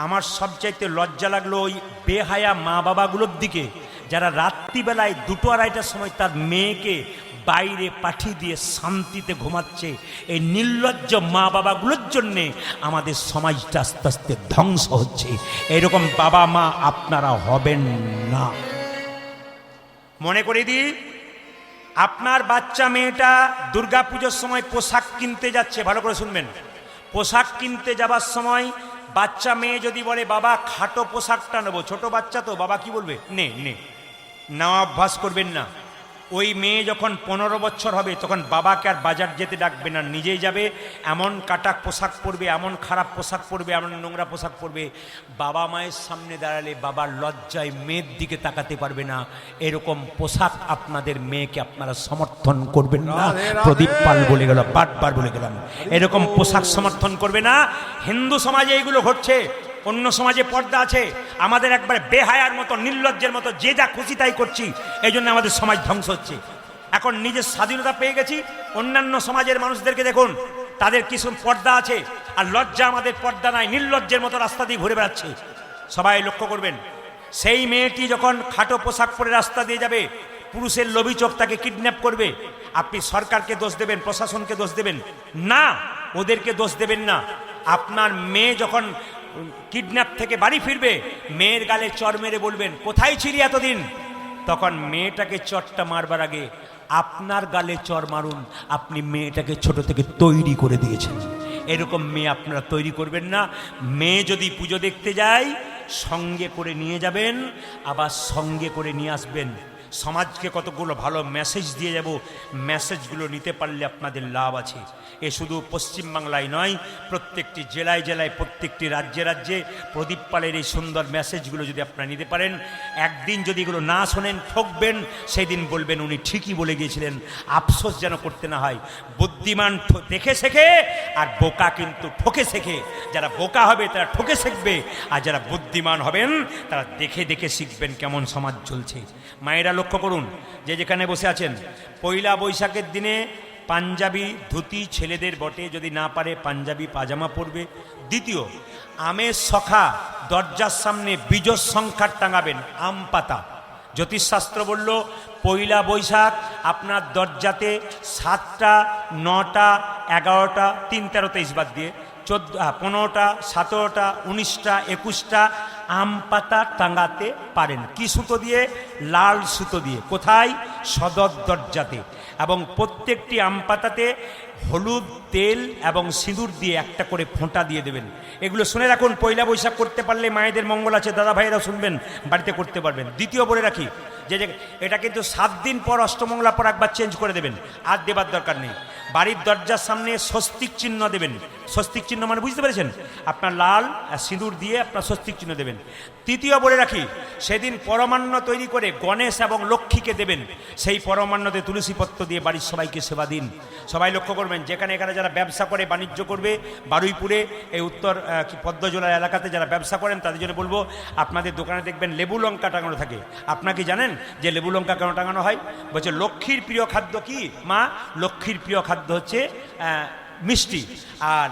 আমার সবচাইতে লজ্জা লাগলো ওই বেহায়া মা বাবাগুলোর দিকে, যারা রাত্রিবেলায় 2টো আড়াইটার সময় তার মেয়েকে বাইরে পাঠিয়ে দিয়ে শান্তিতে ঘুমাচ্ছে। এই নির্লজ্জ মা বাবাগুলোর জন্যে আমাদের সমাজটা আস্তে আস্তে ধ্বংস হচ্ছে। এরকম বাবা মা আপনারা হবেন না। মনে করে দিই, আপনার বাচ্চা মেয়েটা দুর্গাপুজোর সময় পোশাক কিনতে যাচ্ছে, ভালো করে শুনবেন, পোশাক কিনতে যাবার সময় বাচ্চা মেয়ে যদি বলে বাবা খাটো পোশাকটা নেবো, ছোট বাচ্চা তো, বাবা কি বলবে? নে নে, নেওয়া অভ্যাস করবেন না। ওই মেয়ে যখন 15 বছর হবে তখন বাবাকে আর বাজার যেতে ডাকবে না, নিজেই যাবে। এমন কাটা পোশাক পরবে, এমন খারাপ পোশাক পরবে, এমন নোংরা পোশাক পরবে, বাবা মায়ের সামনে দাঁড়ালে বাবার লজ্জায় মেয়ের দিকে তাকাতে পারবে না। এরকম পোশাক আপনাদের মেয়েকে আপনারা সমর্থন করবেন না। প্রদীপ পাল বলে গেল, বারবার বলে গেলাম, এরকম পোশাক সমর্থন করবে না। হিন্দু সমাজে এইগুলো ঘটছে, অন্য সমাজে পর্দা আছে, আমাদের একবারে বেহায়ার মতো, নির্লজ্জের মতো যে যা খুশি তাই করছি, এই জন্য আমাদের সমাজ ধ্বংস হচ্ছে। এখন নিজের স্বাধীনতা পেয়ে গেছি, অন্যান্য সমাজের মানুষদেরকে দেখুন, তাদের কিছু পর্দা আছে, আর লজ্জা আমাদের পর্দা নাই, নির্লজ্জের মতো রাস্তা দিয়ে ঘুরে বেড়াচ্ছে। সবাই লক্ষ্য করবেন, সেই মেয়েটি যখন খাটো পোশাক পরে রাস্তা দিয়ে যাবে, পুরুষের লোভী চোখ তাকে কিডন্যাপ করবে। আপনি সরকারকে দোষ দেবেন, প্রশাসনকে দোষ দেবেন না, ওদেরকে দোষ দেবেন না। আপনার মেয়ে যখন কিডন্যাপ থেকে বাড়ি ফিরবে, মেয়ের গালে চর মেরে বলবেন, কোথায় ছিলি এতদিন? তখন মেয়েটাকে চরটা মারবার আগে আপনার গালে চর মারুন, আপনি মেয়েটাকে ছোট থেকে তৈরি করে দিয়েছেন। এরকম মেয়ে আপনারা তৈরি করবেন না। মেয়ে যদি পুজো দেখতে যায়, সঙ্গে করে নিয়ে যাবেন, আবার সঙ্গে করে নিয়ে আসবেন। সমাজকে কতগুলো ভালো মেসেজ দিয়ে যাব, মেসেজগুলো নিতে পারলে আপনাদের লাভ আছে। এ শুধু পশ্চিমবাংলায় নয়, প্রত্যেকটি জেলায় জেলায়, প্রত্যেকটি রাজ্যে রাজ্যে প্রদীপ পালের এই সুন্দর মেসেজগুলো যদি আপনারা নিতে পারেন, একদিন যদি এগুলো না শোনেন, ঠকবেন, সেই দিন বলবেন উনি ঠিকই বলে গিয়েছিলেন। আফসোস যেন করতে না হয়। বুদ্ধিমান দেখে শেখে, আর বোকা কিন্তু ঠকে শেখে। যারা বোকা হবে তারা ঠকে শিখবে, আর যারা বুদ্ধিমান হবেন তারা দেখে দেখে শিখবেন কেমন সমাজ চলছে। মায়েরা লক্ষ্য করুন, যে যেখানে বসে আছেন, পয়লা বৈশাখের দিনে পাঞ্জাবি ধুতি ছেলেদের বটে, যদি না পারে পাঞ্জাবি পাজামা পরবে। দ্বিতীয়, আমের শখা দরজার সামনে বিজোড় সংখ্যার টাঙাবেন, আম পাতা। জ্যোতিষশাস্ত্র বলল, পয়লা বৈশাখ আপনার দরজাতে 7টা, 9টা, 11টা, 3, 13, 23 বাদ দিয়ে 15টা, 17টা, 19টা, 21টা আম পাতা টাঙাতে পারেন। কি সুতো দিয়ে? লাল সুতো দিয়ে। কোথায়? সদর দরজাতে। এবং প্রত্যেকটি আম পাতাতে হলুদ, তেল এবং সিঁদুর দিয়ে একটা করে ফোঁটা দিয়ে দেবেন। এগুলো শুনে রাখুন, পয়লা বৈশাখ করতে পারলে মায়েদের মঙ্গল আছে। দাদা ভাইয়েরা শুনবেন, বাড়িতে করতে পারবেন। দ্বিতীয় বলে রাখি, যে এটা কিন্তু 7 দিন পর, অষ্টমঙ্গলা পর একবার চেঞ্জ করে দেবেন, আর দেবার দরকার নেই। বাড়ির দরজার সামনে স্বস্তিক চিহ্ন দেবেন। স্বস্তিক চিহ্ন মানে বুঝতে পেরেছেন? আপনার লাল সিঁদুর দিয়ে আপনার স্বস্তিক চিহ্ন দেবেন। তৃতীয় বলে রাখি, সেদিন পরমান্ন তৈরি করে গণেশ এবং লক্ষ্মীকে দেবেন। সেই পরমান্নতে তুলসীপত্র দিয়ে বাড়ির সবাইকে সেবা দিন। সবাই লক্ষ্য করবেন, যেখানে এখানে যারা ব্যবসা করে, বাণিজ্য করবে, বারুইপুরে এই উত্তর পদ্মজোলার এলাকাতে যারা ব্যবসা করেন, তাদের জন্য বলবো, আপনাদের দোকানে দেখবেন লেবু লঙ্কা টাঙানো থাকে। আপনারা কি জানেন যে লেবু লঙ্কা কেন টাঙানো হয়? বলছে লক্ষ্মীর প্রিয় খাদ্য কি মা? লক্ষ্মীর প্রিয় খাদ্য হচ্ছে মিষ্টি, আর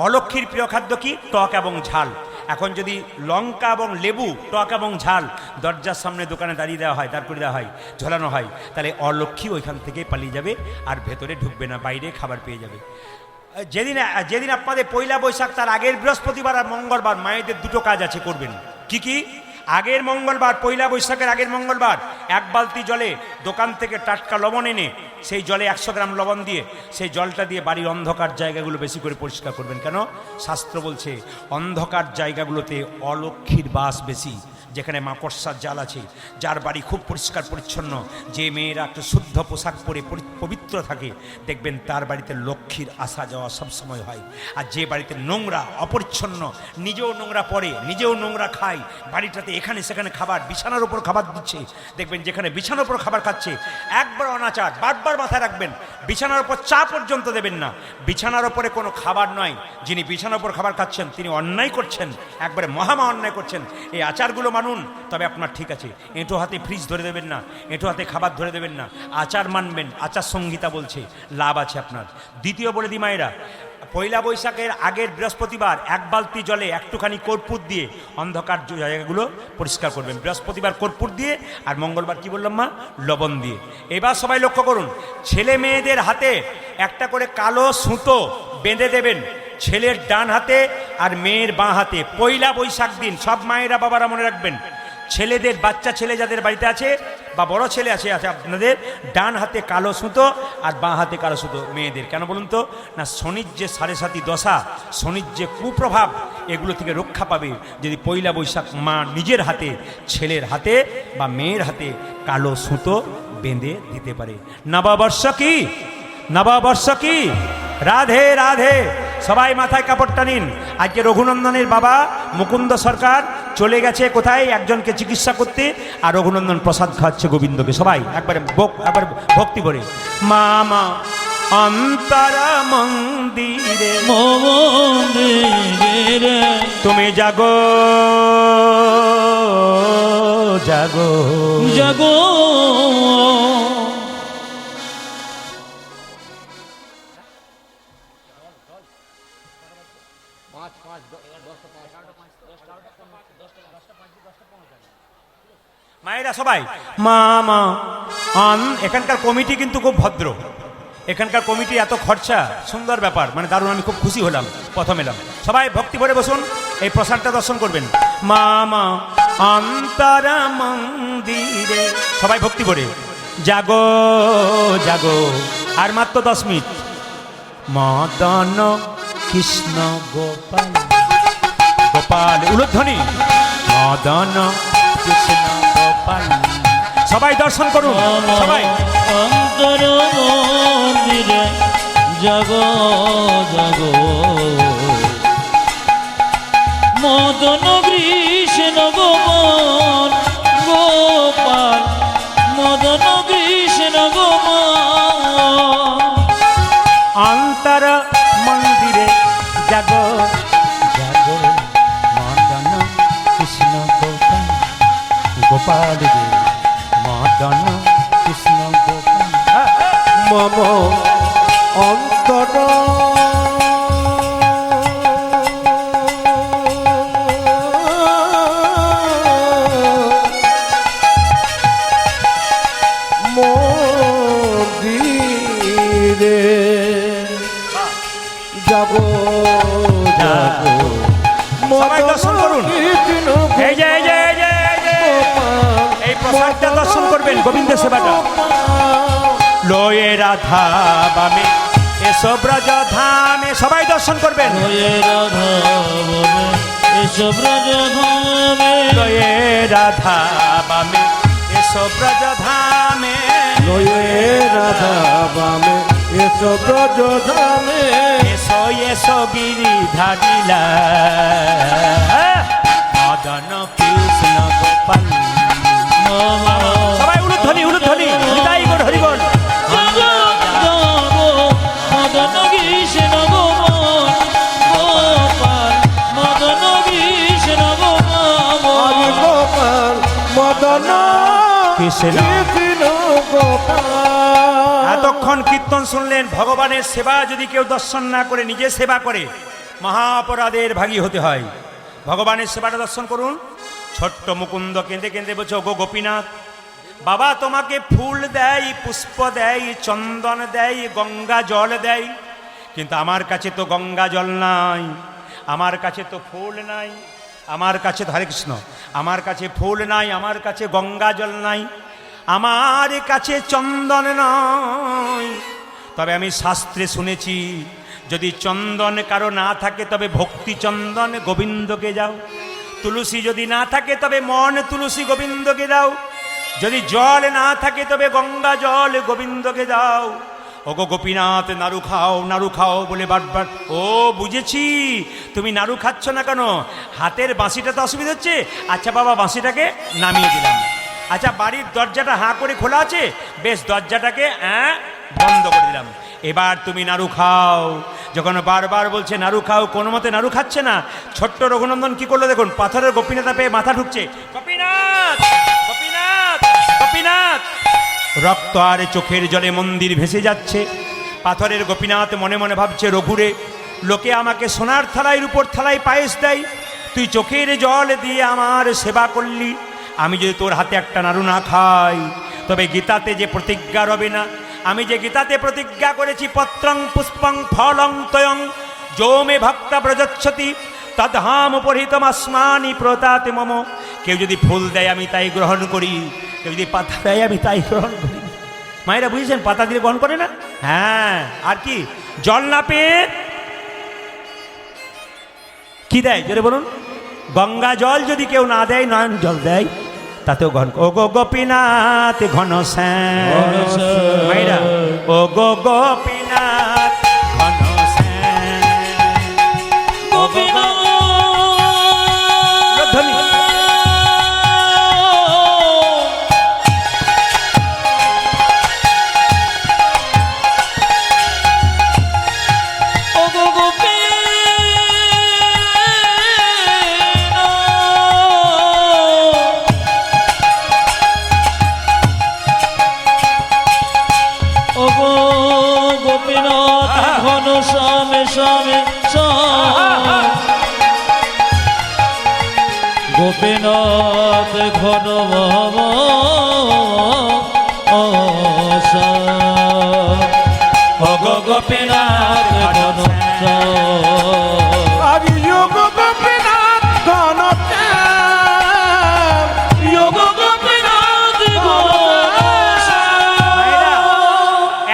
অলক্ষ্মীর প্রিয় খাদ্য কি? টক এবং ঝাল। এখন যদি লঙ্কা এবং লেবু, টক এবং ঝাল দরজার সামনে দোকানে দাঁড়িয়ে দেওয়া হয়, দাঁড় করে দেওয়া হয়, ঝোলানো হয়, তাহলে অলক্ষ্মী ওইখান থেকে পালিয়ে যাবে, আর ভেতরে ঢুকবে না, বাইরে খাবার পেয়ে যাবে। যেদিন আপনাদের পয়লা বৈশাখ, তার আগের বৃহস্পতিবার আর মঙ্গলবার মায়েদের দুটো কাজ আছে, করবেন। কি কি? আগের মঙ্গলবার, পয়লা বৈশাখের আগের মঙ্গলবার, 1 বালতি জলে দোকান থেকে টাটকা লবণ এনে, সেই জলে 100 গ্রাম লবণ দিয়ে, সেই জলটা দিয়ে বাড়ির অন্ধকার জায়গাগুলো বেশি করে পরিষ্কার করবেন। কেন? শাস্ত্র বলছে অন্ধকার জায়গাগুলোতে অলক্ষ্মীর বাস বেশি। যেখানে মাকড়সার জাল আছে, যার বাড়ি খুব পরিষ্কার পরিচ্ছন্ন, যে মেয়েরা একটু শুদ্ধ পোশাক পরে পবিত্র থাকে, দেখবেন তার বাড়িতে লক্ষ্মীর আসা যাওয়া সবসময় হয়। আর যে বাড়িতে নোংরা, অপরিচ্ছন্ন, নিজেও নোংরা পরে, নিজেও নোংরা খায়, বাড়িটাতে এখানে সেখানে খাবার, বিছানার উপর খাবার দিচ্ছে, দেখবেন যেখানে বিছানার উপর খাবার খাচ্ছে, একবার অনাচার, বারবার মাথায় রাখবেন, বিছানার উপর চা পর্যন্ত দেবেন না। বিছানার উপরে কোনো খাবার নয়, যিনি বিছানার উপর খাবার খাচ্ছেন তিনি অন্যায় করছেন, একবারে মহামা অন্যায় করছেন। এই আচারগুলো মানুন, তবে আপনার ঠিক আছে। এঁটো হাতে ফ্রিজ ধরে দেবেন না, এঁটো হাতে খাবার ধরে দেবেন না, আচার মানবেন। আচার সংহিতা বলছে, লাভ আছে আপনার। দ্বিতীয় বলে দিই মায়েরা, পয়লা বৈশাখের আগের বৃহস্পতিবার 1 বালতি জলে একটুখানি কর্পূর দিয়ে অন্ধকার জায়গাগুলো পরিষ্কার করবেন। বৃহস্পতিবার কর্পূর দিয়ে, আর মঙ্গলবার কি বললাম মা? লবণ দিয়ে। এবার সবাই লক্ষ্য করুন, ছেলে মেয়েদের হাতে একটা করে কালো সুতো বেঁধে দেবেন, ছেলের ডান হাতে আর মেয়ের বাঁ হাতে। পয়লা বৈশাখ দিন সব মায়েরা বাবারা মনে রাখবেন, ছেলেদের, বাচ্চা ছেলে যাদের বাড়িতে আছে বা বড় ছেলে আছে আপনাদের, ডান হাতে কালো সুতো আর বাঁ হাতে কালো সুতো মেয়েদের। কেন বলুন তো? না, শনির যে 7.5 দশা, শনির যে কুপ্রভাব, এগুলো থেকে রক্ষা পাবে যদি পয়লা বৈশাখ মা নিজের হাতে, ছেলের হাতে বা মেয়ের হাতে কালো সুতো বেঁধে দিতে পারে। নববর্ষ কি, নববর্ষ কি, রাধে রাধে। সবাই মাথায় কাপড়টা নিন। আজকে রঘুনন্দনের বাবা মুকুন্দ সরকার চলে গেছে কোথায় একজনকে চিকিৎসা করতে, আর রঘুনন্দন প্রসাদ খাচ্ছে গোবিন্দকে। সবাই একবারে ভক্তি করে মামা অন্তরা মন্দিরে মন্দিরে তুমি জাগো জাগো জাগো মায়েরা সবাই মামা এখানকার কমিটি কিন্তু খুব ভদ্র, এখানকার কমিটি এত খরচা, সুন্দর ব্যাপার, মানে দারুণ। আমি খুব খুশি হলাম, প্রথম এলাম। সবাই ভক্তি ভরে বসুন, এই প্রসাদটা দর্শন করবেন। মামা অন্তরা মন্দিরে সবাই ভক্তি ভরে জাগো জাগো। আর মাত্র 10 মিনিট। মদন কৃষ্ণ গোপাল গোপাল উলুধ্বনি মদন কৃষ্ণ গোপাল। সবাই দর্শন করুন, সবাই অন্তর মন্দিরে জাগো জাগো। মদন কৃষ্ণ গোপাল গোপাল মদন কৃষ্ণ গোপাল। অন্তর মন্দিরে জাগো জাগো মদন কৃষ্ণ গোপাল গোপাল রে মদন কৃষ্ণ গোপাল। মম অন্তর মন্দিরে যাবো যাবো। সবাই দর্শন করুন। এই যে এই যে এই যে এই যে এই প্রসাদটা দর্শন করবেন, গোবিন্দের সেবাটা। লয়ে রাধা বামে এসো ব্রজ ধামে, সবাই দর্শন করবেন। লয়ে রাধা বামে এসো ব্রজ ধামে। লয়ে রাধা বামে এসো ব্রজ ধামে। লয়ে রাধা বামে এসো ব্রজ ধামে। এসো এসো গিরিধারিলা মদন কৃষ্ণ গোপাল। সবাই উলুধ্বনি উলুধ্বনি হৃদয় গোর হরিবল। মদন কৃষ্ণ গোপাল গোপাল মদন কৃষ্ণ গোপাল। গোপাল মদন কৃষ্ণ কৃষ্ণ গোপাল। এতক্ষণ কীর্তন শুনলেন। ভগবানের সেবা যদি কেউ দর্শন না করে নিজে সেবা করে, মহা অপরাধের ভাগী হতে হয়। ভগবানের সেবাটা দর্শন করুন। ছোট্ট মুকুন্দ কেঁদে কেঁদে বলছে, গো গোপীনাথ, বাবা তোমাকে ফুল দেয়, পুষ্প দেয়, চন্দন দেয়, গঙ্গা জল দেয়, কিন্তু আমার কাছে তো গঙ্গা জল নাই, আমার কাছে তো ফুল নাই, আমার কাছে হরে কৃষ্ণ, আমার কাছে ফুল নাই, আমার কাছে গঙ্গা জল নাই, আমার কাছে চন্দন নাই। তবে আমি শাস্ত্রে শুনেছি, যদি চন্দন কারো না থাকে তবে ভক্তি চন্দন গোবিন্দকে যাও, তুলসী যদি না থাকে তবে মন তুলসী গোবিন্দকে দাও, যদি জল না থাকে তবে গঙ্গা জল গোবিন্দকে দাও। ওগো গোপীনাথ, নাড়ু খাও বলে বারবার। ও বুঝেছি, তুমি নাড়ু খাচ্ছ না কেন, হাতের বাঁশিটা তো অসুবিধা হচ্ছে। আচ্ছা বাবা, বাঁশিটাকে নামিয়ে দিলাম। আচ্ছা বাড়ির দরজাটা হাঁ করে খোলা আছে, বেশ দরজাটাকে বন্ধ করে দিলাম। এবার তুমি নাড়ু খাও। যখন বারবার বলছে নাড়ু খাও, কোনো মতে নাড়ু খাচ্ছে না। ছোট্ট রঘুনন্দন কি করলো দেখুন, পাথরের গোপীনাথা পেয়ে মাথা ঢুকছে, গোপীনাথ গোপীনাথ গোপীনাথ। রক্ত আর চোখের জলে মন্দির ভেসে যাচ্ছে। পাথরের গোপীনাথ মনে মনে ভাবছে, রঘুরে, লোকে আমাকে সোনার থালায় রূপোর থালায় পায়েস দেয়, তুই চোখের জল দিয়ে আমার সেবা করলি, আমি যদি তোর হাতে একটা নাড়ু না খাই তবে গীতাতে যে প্রতিজ্ঞা রবে না। আমি যে গীতাতে প্রতিজ্ঞা করেছি, পত্রং পুষ্পং ফলং তয়ং যো মে ভক্তা ব্রজচ্ছতি তদ্ধাম উপহিতম আসমানি প্রতাতে মম। কেউ যদি ফুল দেয় আমি তাই গ্রহণ করি, কেউ যদি পাতা দেয় আমি তাই গ্রহণ করি। মায়েরা বুঝেছেন, পাতা দিয়ে গ্রহণ করে না? হ্যাঁ, আর কি জল না পেয়ে কি দেয় জোরে বলুন? গঙ্গা জল যদি কেউ না দেয়, নয়ন জল দেয়, তাতেও ঘন ও গো গোপীনাথ ঘন শ্যাম ঘনশ্যাম। মাইরা ও গো গোপীনাথ ঘন শ্যাম গোপীনাথ ধ্বনি। ও গো গোপীনাথ ও গো গোপীনাথ ঘন শ্যামে শ্যামে শ্যাম গোপীনাথ ঘন ও গো গোপীনাথ ঘন শ্যাম আজ যোগ গোপীনাথ ঘন শ্যাম, যোগ গোপীনাথ ঘন মায়েরা,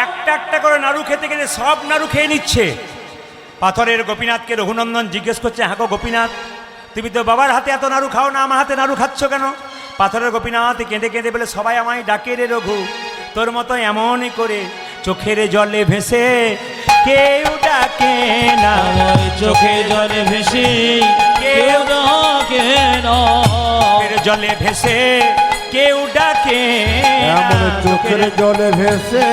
একটা একটা করে নাড়ু খেতে খেতে সব নাড়ু খেয়ে নিচ্ছে। পাথরের গোপীনাথকে রঘুনন্দন জিজ্ঞেস করছে, হ্যাঁ গো গোপীনাথ, তুমি তো বাবার হাতে এত নাড়ু খাও না, আমার হাতে নাড়ু খাচ্ছ কেন? পাথরের গোপীনাথ কেঁদে কেঁদে বলে, সবাই আমায় ডাকে রে রঘু, তোর মতো এমনই করে চোখের জলে ভেসে কেউ ডাকে না। আমার চোখে জলে ভেসে কেউ ডাকে না চোখের জলে ভেসে কেউ ডাকে না। এমন চোখের জলে ভেসে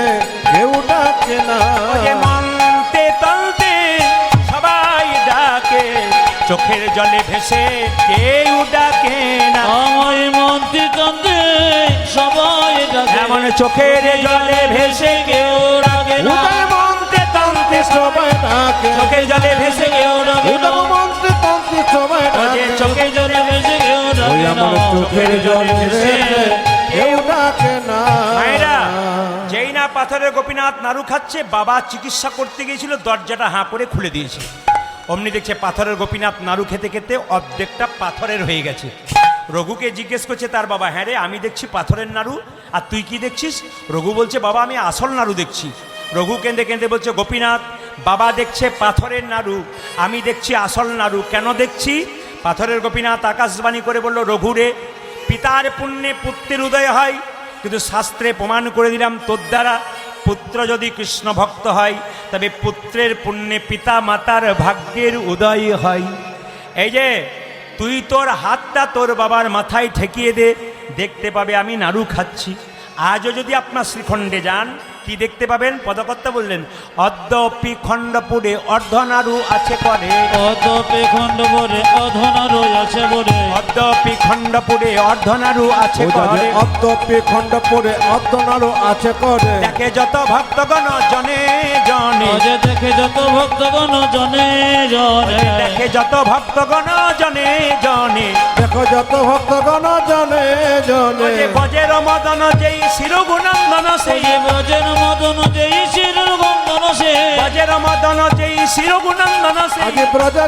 কেউ ডাকে না। ওরে মন্তে তন্তে সবাই ডাকে, চোখের জলে ভেসে কেউ ডাকে না। আমায় মন্ত্রী তন্ত্রে সবাই ডাকে এমন চোখের জলে ভেসে কেউ ডাকে না। উদয় মন্ত্রে তন্ত্রে সবাই ডাকে, চোখের জলে ভেসে কেউ ডাকে না। উদয় মন্ত্রে তন্ত্রে সবাই ওরে ডাকে। চোখের জলে ভেসে কেউ ওই ডাকে না। আমার চোখের জলে ভেসে কেউ ডাকে না। মায়েরা, যেই না পাথরের গোপীনাথ নাড়ু খাচ্ছে, বাবা চিকিৎসা করতে গিয়েছিল, দরজাটা হাঁ করে খুলে দিয়েছে। অমনি দেখছে পাথরের গোপীনাথ নাড়ু খেতে খেতে অর্ধেকটা পাথরের হয়ে গেছে। রঘুকে জিজ্ঞেস করছে তার বাবা, হ্যাঁ রে, আমি দেখছি পাথরের নাড়ু, আর তুই কি দেখছিস? রঘু বলছে, বাবা আমি আসল নাড়ু দেখছি। রঘু কেঁদে কেঁদে বলছে, গোপীনাথ, বাবা দেখছে পাথরের নাড়ু, আমি দেখছি আসল নাড়ু। কেন দেখছি? পাথরের গোপীনাথ আকাশবাণী করে বলল, রঘু রে, পিতার পুণ্যে পুত্রের উদয় হয়, কিন্তু শাস্ত্রে প্রমাণ করে দিলাম তোর দ্বারা পুত্র যদি কৃষ্ণ ভক্ত হয়, তবে পুত্রের পুণ্যে পিতা মাতার ভাগ্যের উদয় হয়। এই যে তুই তোর হাতটা তোর বাবার মাথায় ঠেকিয়ে দে, দেখতে পাবে আমি নাড়ু খাচ্ছি। আজও যদি আপনার শ্রীখণ্ডে যান, কি দেখতে পাবেন? পদকর্তা বললেন, অদ্যপি খণ্ডপুরে অর্ধনাড়ু আছে করে। অতপে খণ্ড বরে অধনা রয়েছে বরে অদ্যপি খণ্ডপুরে অর্ধনাড়ু আছে করে। অদ্যপি খণ্ডপুরে অর্ধনাড়ু আছে করে। দেখে যত ভক্তগণ জনে জনে, অজে দেখে যত ভক্তগণ জনে জনে দেখে যত ভক্তগণ জনে জনে, দেখো যত ভক্তগণ জনে জনে। যে বজের মদন যেই শিরগুনন্দন সেই, সেই ব্রজের মদন যেই শির গন্ধন সে বজের মদন যেই শিরগুনন্দন সেই। আগে ব্রজের